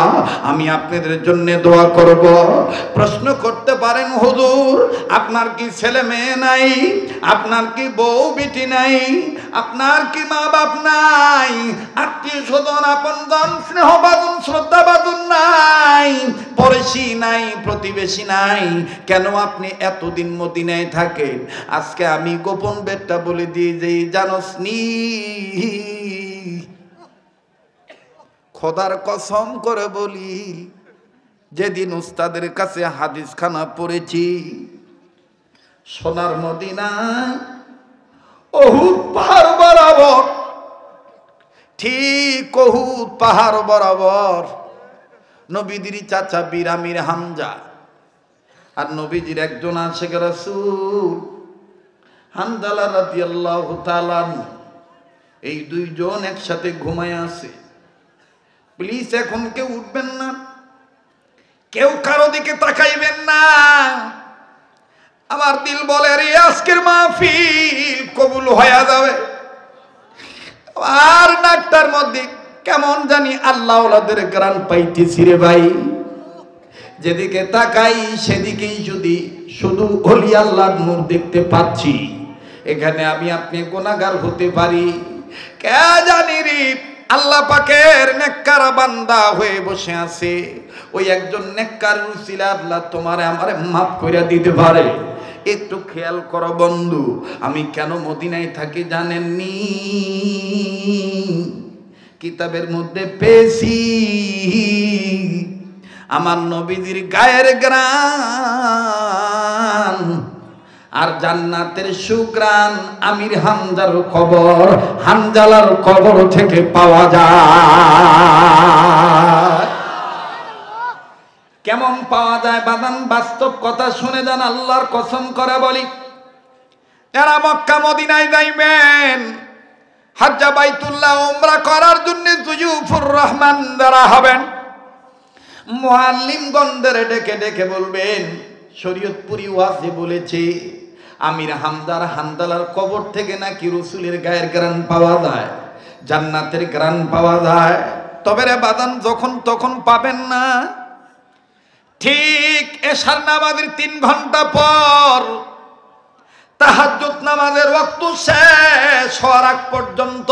আমি আপনাদের জন্য দোয়া করব। প্রশ্ন করতে পারেন, হুজুর আপনার কি ছেলে মেয়ে নাই? আপনার কি বউ বেটি নাই? আপনার কি মা বাপ নাই? আত্মীয় স্বজন আপনজন স্নেহবাদন শ্রদ্ধাবাদন নাই? পড়শি নাই, প্রতিবেশী নাই? কেন আপনি এতদিন মদিনায় থাকেন? আজকে আমি গোপন বেটটা বলে দিয়ে যে, জানোস নি, খোদার কসম করে বলি, যেদিন উস্তাদের কাছে হাদিস খানা পড়েছি, সোনার মদিনায় উহুদ পাহাড় বরাবর, ঠিক উহুদ পাহাড় বরাবর নবীদের চাচা বীর আমির হামজা আর নবীজির একজন আশিক রাসূল হানজালা রাদিয়াল্লাহু তাআলা, এই দুইজন একসাথে ঘুমায় আছে। প্লিজ এখন কেউ উঠবেন না, কেউ কারো দিকে তাকাইবেন না। আমার দিল বলে রে আজকের মাহফিল কবুল হয়ে যাবে। আর নাকটার মধ্যে কেমন জানি আল্লাহ ওলাদের গ্রান পাইতেছি রে ভাই। যেদিকে তাকাই সেদিকেই যদি শুধু ওলি আল্লাহর নূর দেখতে পাচ্ছি। এখানে আমি আপনি গুনাহগার হতে পারি, কে জানি রে। আল্লাহ পাকের নেককার বান্দা হয়ে বসে আছে, ওই একজন নেককার উসিলা আল্লাহ তোমারে আমারে মাফ কইরা দিতে পারে। একটু খেয়াল করো বন্ধু, আমি কেন মদিনায় থাকি জানেননি? কিতাবের মধ্যে পেয়েছি আমার নবীজির গায়ের গ্রান আর জান্নাতের সুগ্রান আমির হামজার কবর, হানজালার কবর থেকে পাওয়া যায়। কেমন পাওয়া যায় বাদান? বাস্তব কথা শুনে যান, আল্লাহর কসম করে বলি, যারা মক্কা মদিনায় যাইবেন, হজ্জা বাইতুল্লাহ উমরা করার জন্য যুয়ুফুর রহমান যারা হবেন, মুআল্লিমগণদের ডেকে ডেকে বলবেন, শরীয়তপুরি ওয়াজে বলেছে আমির হামজার হানজালার কবর থেকে নাকি রাসূলের গায়ের গ্রান পাওয়া যায়, জান্নাতের গ্রান পাওয়া যায়। তবে রে বাদান, যখন তখন পাবেন না। ঠিক এশার নামাজের 3 ঘন্টা পর তাহাজ্জুদ নামাজের ওয়াক্ত শেষ হওয়ার আগ পর্যন্ত,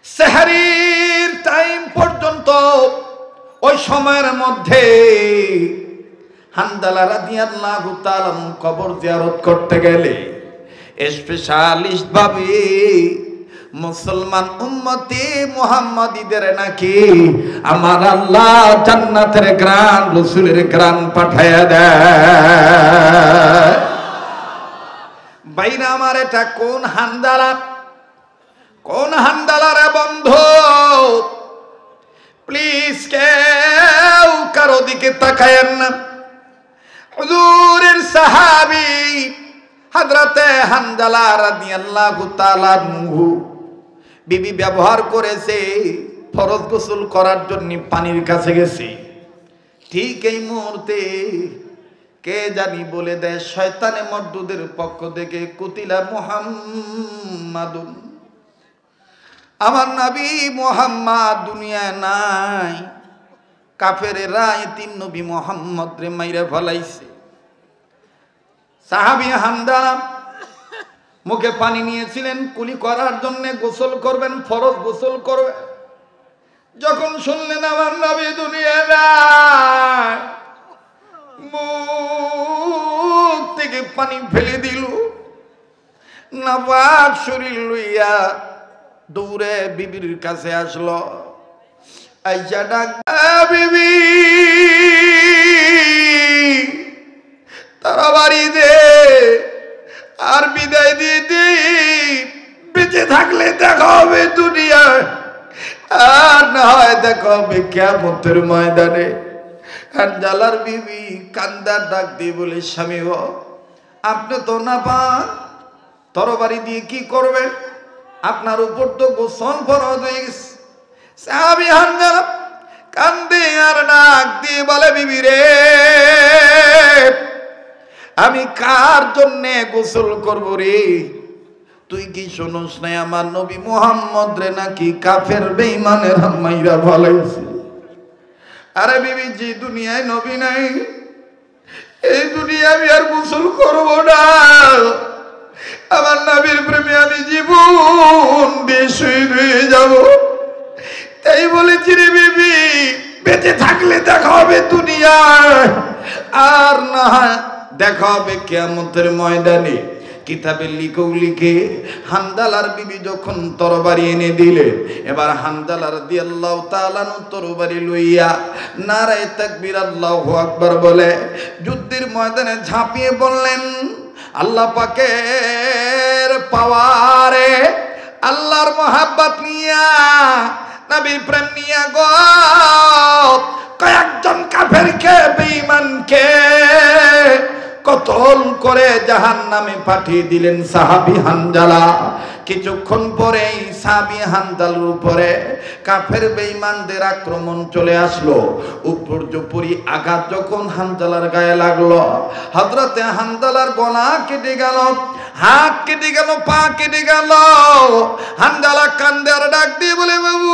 সেহরির টাইম পর্যন্ত, ওই সময়ের মধ্যে হানজালা রাদিয়াল্লাহু তাআলা কবর জিয়ারত করতে গেলে স্পেশালিস্ট ভাবে মুসলমান উম্মতি মুহাম্মাদীদের নাকি আমার আল্লাহ জান্নাতের গ্রান, রাসূলের গ্রান পাঠায়া দেয়। বাইরে আমার এটা কোন হানজালা? কোন হানজালা রে বন্ধু? প্লিজ কেউ কারো দিকে তাকায়েন না। হুজুরের সাহাবী হযরতে হানজালা রাদিয়াল্লাহু তাআলা আনহু বিবি ব্যবহার করেছে ফরজ গোসল করার জন্য পানির কাছে গেছে। ঠিক এই মুহূর্তে কে জানি বলে দেয় শয়তানে মর্দুদের পক্ষ থেকে কুতিলা মুহাম্মাদুন, আমার নবী মুহাম্মদ দুনিয়ায় নাই, কাফেরেরা এই তিন নবী মুহাম্মদ রে মাইরা ফলাইছে। সাহাবী হামদা মুখে পানি নিয়েছিলেন কুলি করার জন্য, গোসল করবেন, ফরজ গোসল করবে। যখন শুনলেন আমার নবী দুনিয়ায় নাই, মুখ থেকে পানি ফেলে দিল, নাপাক শরীর লইয়া দৌড়ে বিবির কাছে আসলো। আইসা ডাক, বিবি তারা বাড়ি দে, আর বিদায় দিয়ে দি, বেঁচে থাকলে দেখা হবে দুনিয়ায়, আর না হয় দেখা হবে কিয়ামতের ময়দানে। আর জালার বিবি কান্দার ডাক দিয়ে বলে, স্বামী গো, আপনি তো না পান, তরবারি দিয়ে কি করবেন? আপনার উপর তো গোসল ফরজ হয়ে গেছে। সাহাবী হামজা কান্দে আর ডাক দিয়ে বলে, বিবি রে, আমি কার জন্যে গোসল করব রে? তুই কি শোনস নাই আমার নবী মুহাম্মদ রে নাকি কাফের বেঈমানের মাইরা ফলাইছে? আরে বিবি, যে দুনিয়ায় নবী নাই, এই দুনিয়ায় আমি আর গোসল করব না। আমার নবীর প্রেমে আমি জীবন দিয়ে শহীদ হয়ে যাব। তাই বলেছি রে বিবি, বেঁচে থাকলে দেখা হবে দুনিয়ায়, আর না দেখা হবে কিয়ামতের ময়দানে। কিতাবে লিখে হানজালার বিবি যখন তরবারি এনে দিলেন, এবার হানজালা রাদিয়াল্লাহু তাআলা তরবারি লইয়া নারায়ে তাকবীর আল্লাহু আকবার বলে যুদ্ধের ময়দানে ঝাঁপিয়ে পড়লেন। আল্লাহ পাকের পাওয়ারে, আল্লাহর মহাব্বত নিয়া, নবীর প্রেম নিয়া গো কয়েকজন কাফেরকে, বেঈমানকে কতল করে জাহান্নামে পাঠিয়ে দিলেন সাহাবী হানজালা। কিছুক্ষণ পরেই সাহাবী হানজালার উপরে কাফের বেঈমানদের আক্রমণ চলে আসলো। উপর্যুপরি আঘাত যখন হানজালার গায়ে লাগলো, হযরতে হানজালার গলা কেটে গেল, হাত কেটে গেল, পা কেটে গেল। হানজালা কান্দে আর ডাক দিয়ে বলে, বাবু,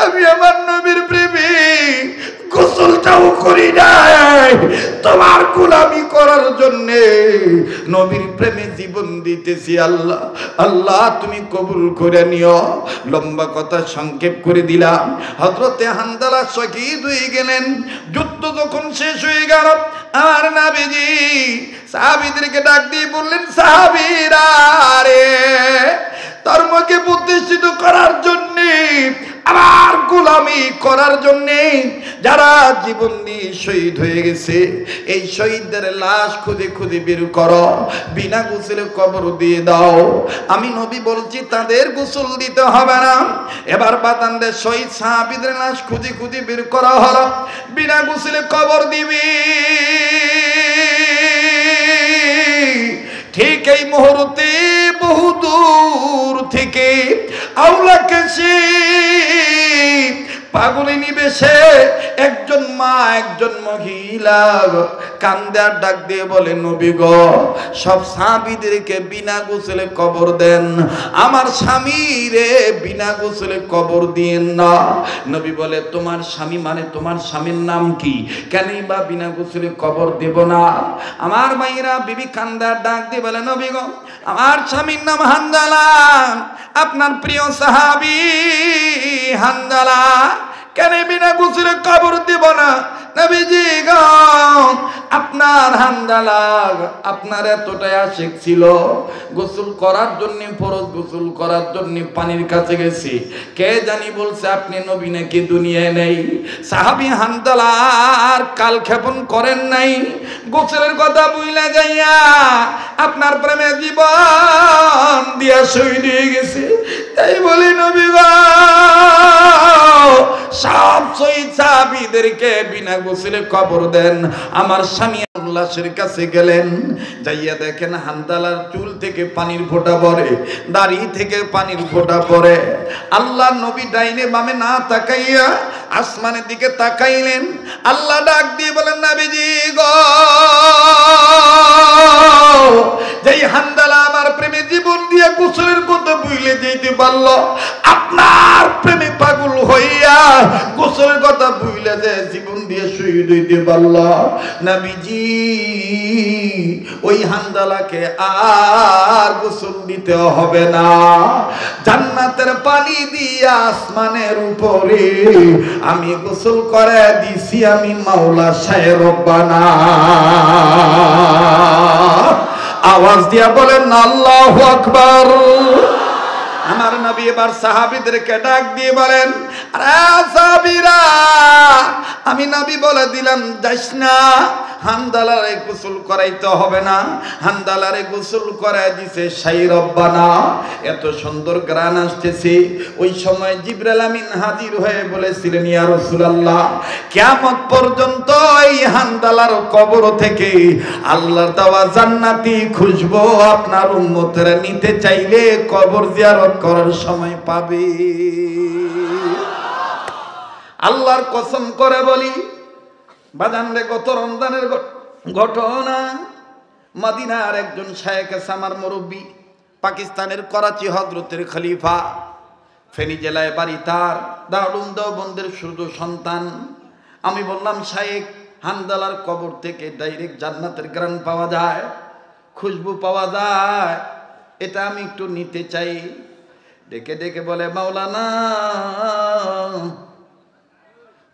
আমি আমার নবীর প্রেমে গোসলটাও করি নাই, তোমার গোলামি করার জন্য নবীর প্রেমে জীবন দিতেছি। আল্লাহ, আল্লাহ তুমি কবুল করে নিও। লম্বা কথা সংক্ষেপ করে দিলাম, হযরতে হানজালা শহীদ হয়ে গেলেন। যুদ্ধ যখন শেষ হয়ে গেল, আর নবীজি সাহাবীদেরকে ডাক দিয়ে বললেন, সাহাবীরা রে, ধর্মকে প্রতিষ্ঠিত করার জন্য, আমার গোলামি করার জন্য যারা জীবন দিয়ে শহীদ হয়ে গেছে, এই শহীদদের লাশ খুঁজে খুঁজে বের করো, বিনা গোসলে কবর দিয়ে দাও। আমি নবী বলছি তাদের গোসল দিতে হবে না। এবার বাতানদের শহীদ সাহাবীদের লাশ খুঁজে খুঁজে বের করা হলো, বিনা গোসলে কবর দিবি। ঠিক এই মুহূর্তে বহু দূর থেকে আওলাকে সে পাগলিনী বেশে একজন মা, একজন মহিলা কান্দে আর ডাক দিয়ে বলে, নবী গো, সব সাহাবীদেরকে বিনা গোসলে কবর দেন, আমার স্বামী রে বিনা গোসলে কবর দিয়েন না। নবী বলে, তোমার স্বামী মানে তোমার স্বামীর নাম কি? কেনই বা বিনা গোসলে কবর দেব না? আমার মাইরা বিবি কান্দে আর ডাক দিয়ে বলে, নবী গো, আমার স্বামীর নাম হানজালা, আপনার প্রিয় সাহাবী হানজালা, কেন বিনা গোসলে কবর দেব না? নবীজি গো, আপনার হানজালা আপনার এতটাই আশিক ছিল, গোসল করার জন্য, ফরজ গোসল করার জন্য পানির কাছে গেছি, কে জানি বলছে আপনি নবী নাকি দুনিয়ায় নেই। সাহাবী হানজালা আর কালক্ষেপণ করেন নাই, গোসলের কথা ভুলে যাইয়া আপনার প্রেমে জীবন দিয়া শহীদ হয়ে গেছে। তাই বলি, নবী গো, সব শহীদ সাহাবীদেরকে বিনা গোসলে কবর দেন, আমার স্বামী লাশের কাছে গেলেন, যাইয়া দেখেন হানজালার চুল থেকে পানির ফোঁটা পড়ে, দাড়ি থেকে পানির ফোঁটা পড়ে। আল্লাহ নবী ডাইনে বামে না তাকাইয়া আসমানের দিকে তাকাইলেন। আল্লাহ ডাক দিয়ে বলেন, নবীজি গো, যেই হানজালা আমার প্রেমে জীবন দিয়ে গোসলের কথা ভুলে যেতে পারল, আপনার প্রেমে পাগল হইয়া গোসলের কথা ভুলে যায় জীবন দিয়ে শহীদ হইতে পারল, নবীজি ওই হানজালাকে আর গোসল দিতে হবে না, জান্নাতের পানি দিয়া আসমানের উপরে আমি গোসল করে দিছি, আমি মাওলা শাহে রব্বানা। আওয়াজ দিয়া বলেন আল্লাহু আকবার। আমার নবী এবার সাহাবীদেরকে ডাক দিয়ে বলেন, আরে সাহাবীরা, আমি নবী বলে দিলাম যাস না, হানজালারে গোসল করাইতে হবে না। হানজালারে গোসল করাই দিছে শাহে রব্বানা। এত সুন্দর গান আসতেছে। ওই সময় জিবরাইল আমিন হাজির হয়ে বলেছিলেন, ইয়া রাসূলুল্লাহ, কিয়ামত পর্যন্ত এই হানজালার কবর থেকে আল্লাহর দেওয়া জান্নাতি খুশবু আপনার উম্মতেরা নিতে চাইলে কবর জিয়ারত করার সময় পাবে। আল্লাহর কসম করে বলি বাজান রে, গত রমজানের ঘটনা, মদিনার একজন শায়েখ সামার মুরব্বী, পাকিস্তানের করাচি হযরতের খলিফা, ফেনী জেলায় বাড়ি তার, দারুল দেওবন্দের শুধু সন্তান। আমি বললাম, শায়েখ, হানজালার কবর থেকে ডাইরেক্ট জান্নাতের ঘ্রাণ পাওয়া যায়, খুশবু পাওয়া যায়, এটা আমি একটু নিতে চাই। ডেকে ডেকে বলে, মাওলানা,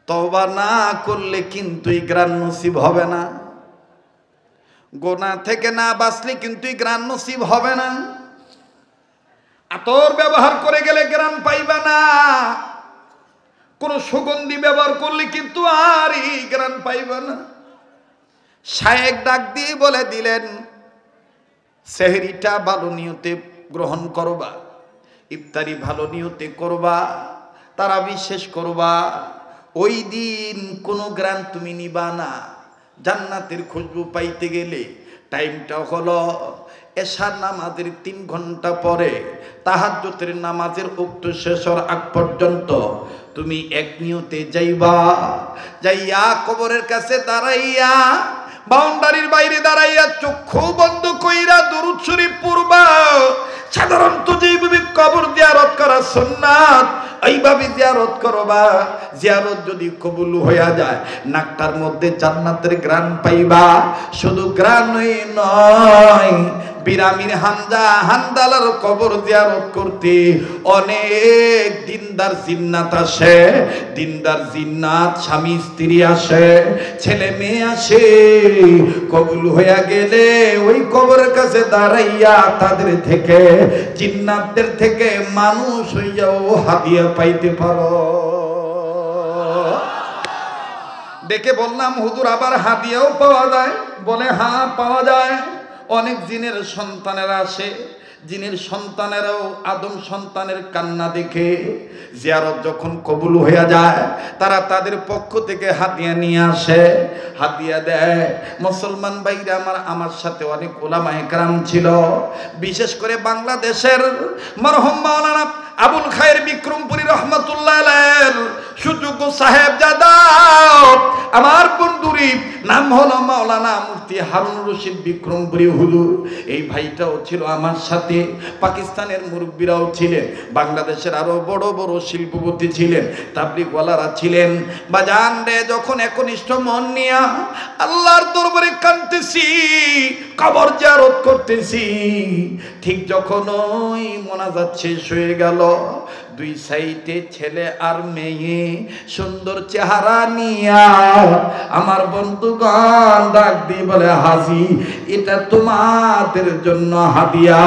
তওবা না করলে কিন্তু এই ঘ্রাণ নসিব হবে না, গুনাহ থেকে না বাঁচলে কিন্তু এই ঘ্রাণ নসিব হবে না, আতর ব্যবহার করে গেলে ঘ্রাণ পাইবা না, কোন সুগন্ধি ব্যবহার করলে কিন্তু আর এই ঘ্রাণ পাইবা না। শায়েখ ডাক দিয়ে বলে দিলেন, সেহরিটা ভালো নিয়তে গ্রহণ করবা, ইফতারি ভালো নিয়তে করবা, তারাবি শেষ করবা, ওই দিন কোনো ঘ্রাণ তুমি নিবা না। জান্নাতের খুশবু পাইতে গেলে টাইমটা হলো এশার নামাজের 3 ঘন্টা পরে, তাহাজ্জুদের নামাজের ওয়াক্ত শেষ হওয়ার আগ পর্যন্ত তুমি এক নিয়তে যাইবা, যাইয়া কবরের কাছে দাঁড়াইয়া, বাউন্ডারির বাইরে দাঁড়াইয়া চক্ষু বন্ধ কইরা দুরূদ শরীফ পড়বা। সাধারণত যেভাবে কবর জিয়ারত করা সুন্নাত, এইভাবে জিয়ারত করবা। জিয়ারত যদি কবুল হইয়া যায়, নাকটার মধ্যে জান্নাতের ঘ্রাণ পাইবা। শুধু ঘ্রাণই নয়, বিরামির হানজালার কবর জিয়ারত করতে অনেক দিনদার জিন্নাত আসে, দিনদার জিন্নাত স্বামী স্ত্রী আসে, ছেলে মেয়ে আসে। কবুল হইয়া গেলে ওই কবরের কাছে দাঁড়াইয়া তাদের থেকে, জিন্নাতদের থেকে মানুষ হইয়াও হাদিয়া পাইতে পারো। দেখে বললাম, হুজুর আবার হাদিয়াও পাওয়া যায়? বলে হ্যাঁ, পাওয়া যায়। অনেক জিনের সন্তানেরা আসে, জিনের সন্তানেরাও আদম সন্তানের কান্না দেখে জিয়ারত যখন কবুল হয়ে যায়, তারা তাদের পক্ষ থেকে হাদিয়া নিয়ে আসে, হাদিয়া দেয়। মুসলমান ভাইরা আমার সাথে অনেক উলামায়ে কেরাম ছিল, বিশেষ করে বাংলাদেশের মরহুম মাওলানা আবুল খায়ের বিক্রমপুরী রহমতুল্লাহ আলাইহির সুযোগ্য সাহেবজাদা, আমার বন্ধুরি নাম হলো মাওলানা মুফতি হারুন রশিদ বিক্রমপুরী হুজুর। এই ভাইটাও ছিল আমার সাথে, পাকিস্তানের মুরব্বীরাও ছিলেন, বাংলাদেশের আরো বড় বড় শিল্পপতি ছিলেন, তাবলীগওয়ালারা ছিলেন। বাজান রে, যখন একনিষ্ঠ মন নিয়া আল্লাহর দরবারে কাঁদতেছি, কবর জিয়ারত করতেছি, ঠিক যখন ওই মোনাজাত শেষ হয়ে গেল, দুই সাইডে ছেলে আর মেয়ে সুন্দর চেহারা নিয়া আমার বন্ধুগণ ডাক দিয়ে বলে, হাজি, এটা তোমাদের জন্য হাদিয়া।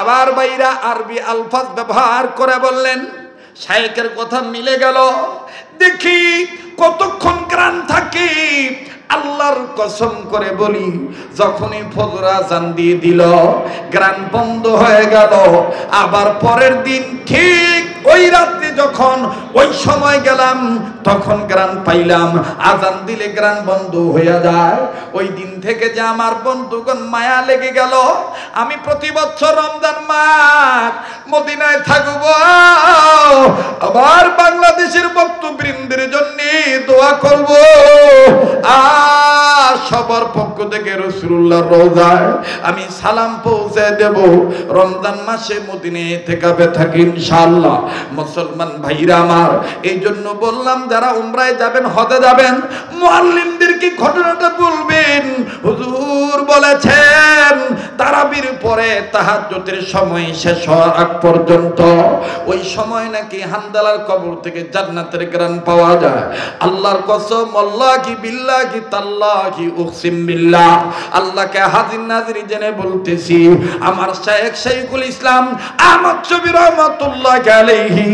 আবার ভাইরা আরবি আলফাজ ব্যবহার করে বললেন, শায়েখের কথা মিলে গেল। দেখি কতক্ষণ ঘ্রাণ থাকে, আল্লাহর কসম করে বলি, যখনই ফজর আযান দিয়ে দিল, গ্রান বন্ধ হয়ে গেল। আবার পরের দিন ঠিক ওই রাত্রে যখন ওই সময় গেলাম, তখন গ্রান পাইলাম। আযান দিলে গ্রান বন্ধ হয়ে যায়। ওই দিন থেকে যে আমার বন্ধুগণ মায়া লেগে গেল, আমি প্রতি বছর রমজান মাস মদিনায় থাকবো। আবার বাংলাদেশের ভক্তবৃন্দের জন্য দোয়া করব। আর সবার পক্ষ থেকে রাসূলুল্লাহর রওজায় আমি সালাম পৌঁছে দেব। রমজান মাসে মদিনায় থেকে থাকি ইনশাআল্লাহ। মুসলমান ভাইরা আমার, এই জন্য বললাম যারা উমরায় যাবেন, হজে যাবেন, মুআল্লিমদেরকে ঘটনাটা বলবেন। হুজুর বলেছেন তারাবির পরে তাহাজ্জুদের সময় শেষ হওয়ার আগ পর্যন্ত, ওই সময় নাকি হানজালার কবর থেকে জান্নাতের ঘ্রাণ পাওয়া যায়। আল্লাহর কসম, আল্লাহি বিল্লাহি তাল্লাহি উকসিম বিল্লাহ, আল্লাহকে হাজির নাজির জেনে বলতেছি, আমার শাইখ শাইখুল ইসলাম আহমদ শফি রহমাতুল্লাহি আলাইহি,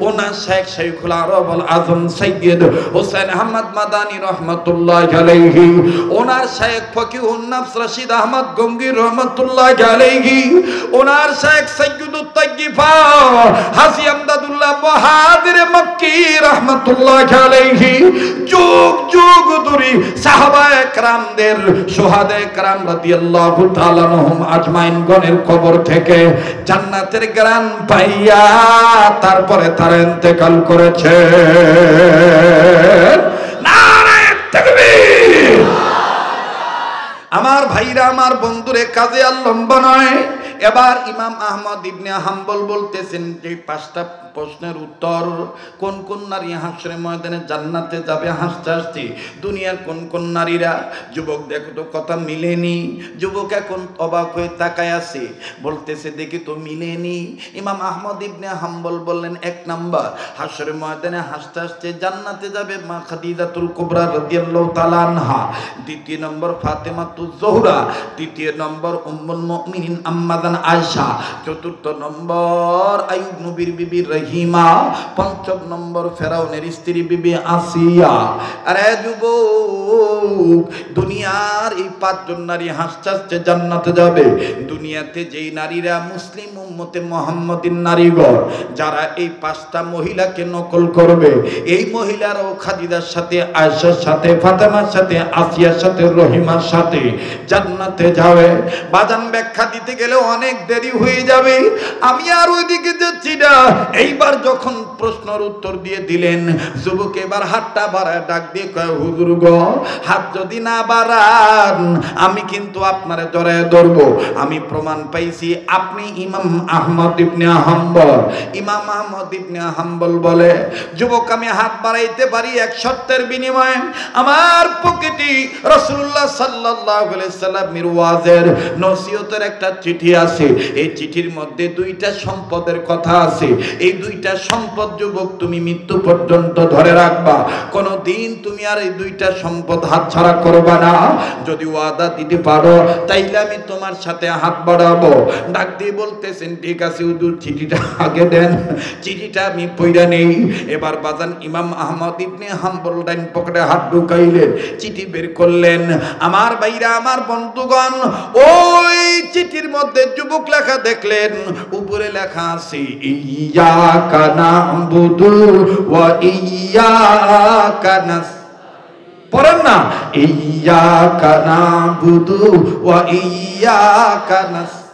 ওনার শাইখ শাইখুল আরবুল আজম সৈয়দ হোসেন আহমদ মাদানী রহমাতুল্লাহি আলাইহি, ওনার শাইখ ফকিহুন নফস রশিদ আহমদ গঙ্গী রহমাতুল্লাহি আলাইহি, ওনার শাইখ সৈয়দুত তাইয়্যিফা হাজী আমদাদুল্লাহ মুহাজির মক্কি রহমাতুল্লাহি আলাইহি, যুগ যুগ ধরে সাহাবায়ে কেরামদের, শুহাদায়ে কেরাম রাদিয়াল্লাহু তাআলা আনহুম আজমাইন গণের কবর থেকে জান্নাতের ঘ্রাণ পাইয়া তারপরে তারা ইন্তেকাল করেছে। নারায়ে তাকবীর। আমার ভাইরা, আমার বন্ধুরে, কাজে আর লম্বা নয়। এবার ইমাম আহমদ ইবনে হাম্বল বলতেছেন যে 5টা প্রশ্নের উত্তর। কোন কোন নারী হাসরে ময়দানে জান্নাতে যাবে হাসতে হাসতে? দুনিয়ার কোন কোন নারীরা? যুবক দেখো তো কথা মিলেনি। যুবক এখন অবাক হয়ে তাকায় আছে, বলতেছে দেখি তো মিলেনি। ইমাম আহমদ ইবনে হাম্বল বললেন 1 নাম্বার, হাসরে ময়দানে হাসতে হাসতে জান্নাতে যাবে মা খাদিজাতুল কুবরা রাদিয়াল্লাহু তাআলা আনহা। 2 নম্বর ফাতেমাতুজ জোহরা। 3 নম্বর উম্মুল মুমিনিন আম্মা আয়েশা। 4 নম্বর আইয়ুব নবীর বিবি রহিমা। 5 নম্বর ফেরাউনের স্ত্রী বিবি আসিয়া। আরে যুবক, দুনিয়ার এই 5 জন নারী হাসতে হাসতে জান্নাতে যাবে। দুনিয়াতে যেই নারীরা মুসলিম উম্মতে মুহাম্মাদিন নারীগণ, যারা এই 5টা মহিলাকে নকল করবে, এই মহিলারাও খাদিজার সাথে, আয়েশার সাথে, ফাতেমার সাথে, আসিয়ার সাথে, রহিমার সাথে জান্নাতে যাবে। বাজান ব্যাখ্যা দিতে গেলে অনেক দেরি হয়ে যাবে, আমি আর ওইদিকে যাচ্ছি না। এইবার যখন প্রশ্নের উত্তর দিয়ে দিলেন, যুবক এবার হাতটা বাড়ায় ডাক দিয়ে কয়, হুজুর গো, হাত যদি না বাড়ান আমি কিন্তু আপনারে জড়ায় ধরবো। আমি প্রমাণ পাইছি আপনি ইমাম আহমদ ইবনে হাম্বল। ইমাম আহমদ ইবনে হাম্বল বলে, যুবক আমি হাত বাড়াইতে পারি এক শর্তের বিনিময়ে। আমার পকেটে রাসূলুল্লাহ সাল্লাল্লাহু আলাইহি সাল্লামের ওয়াজের নসিহতের একটা চিঠি আছে। এই চিঠির মধ্যে 2টা সম্পদের কথা আছে। এই 2টা সম্পদ যুবক তুমি মৃত্যু পর্যন্ত ধরে রাখবা। কোনদিন তুমি আর এই 2টা সম্পদ হাতছাড়া করবা না। যদি ওয়াদা দিতে পারো তাইলে আমি তোমার সাথে হাত বাড়াবো। ডাক দিয়ে বলতেছেন, ঠিক আছে হুজুর, চিঠিটা আগে দেন, চিঠিটা আমি পড়া নেই। এবার বাজান ইমাম আহমদ ইবনে হাম্বল ডাইন পকেটে হাত ঢুকাইলেন, চিঠি বের করলেন। আমার ভাইরা, আমার বন্ধুগণ, ওই চিঠির মধ্যে যুবক লেখা দেখলেন, উপরে লেখা আছে ইয়াকা নাবুদু ওয়া ইয়াকা নাস্তাইন। পড়েন না, ইয়াকা নাবুদু ওয়া ইয়াকা নাস্তাইন।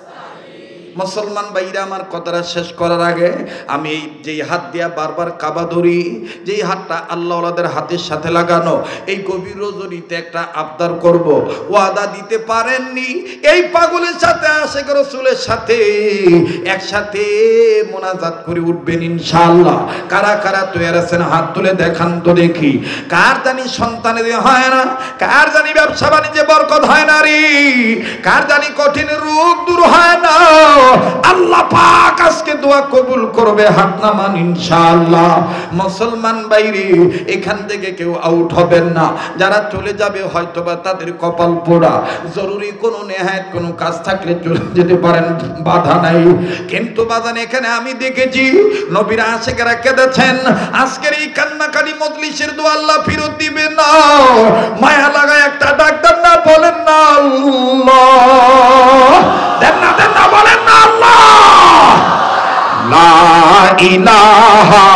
মুসলমান ভাইরা আমার, কথাটা শেষ করার আগে আমি এই যেই হাত দিয়া বারবার কাবা ধরি, যেই হাতটা আল্লাহওয়ালাদের হাতের সাথে লাগানো, এই গভীর রজনীতে একটা আবদার করব। ওয়াদা দিতে পারেননি, এই পাগলের সাথে আশিক রাসূলের সাথে একসাথে মোনাজাত করে উঠবেন ইনশাআল্লাহ। কারা কারা তৈরি আছেন হাত তুলে দেখান তো দেখি। কার জানি সন্তানের হয় না, কার জানি ব্যবসা বাণিজ্যে বরকত হয় না রে, কার জানি কঠিন রোগ দূর হয় না, আল্লাহ পাক আজকে দোয়া কবুল করবে, হাত নামান ইনশাআল্লাহ। মুসলমান বাইরে এখান থেকে কেউ আউট হবেন না, যারা চলে যাবে হয়তোবা তাদের কপাল পোড়া, জরুরি কোনো নেহায়েত কোনো কাজ থাকলে চলে যেতে পারেন, বাধা নাই। কিন্তু বাজান এখানে আমি দেখেছি নবীর আশিকেরা কেঁদেছেন, আজকের এই কান্নাকাটি মজলিসের দোয়া আল্লাহ ফেরত দিবে না। মায়া লাগায় একটা ডাক্তার না বলেন না আল্লাহ, দেন না বলেন না আল্লাহ। লা ইলাহা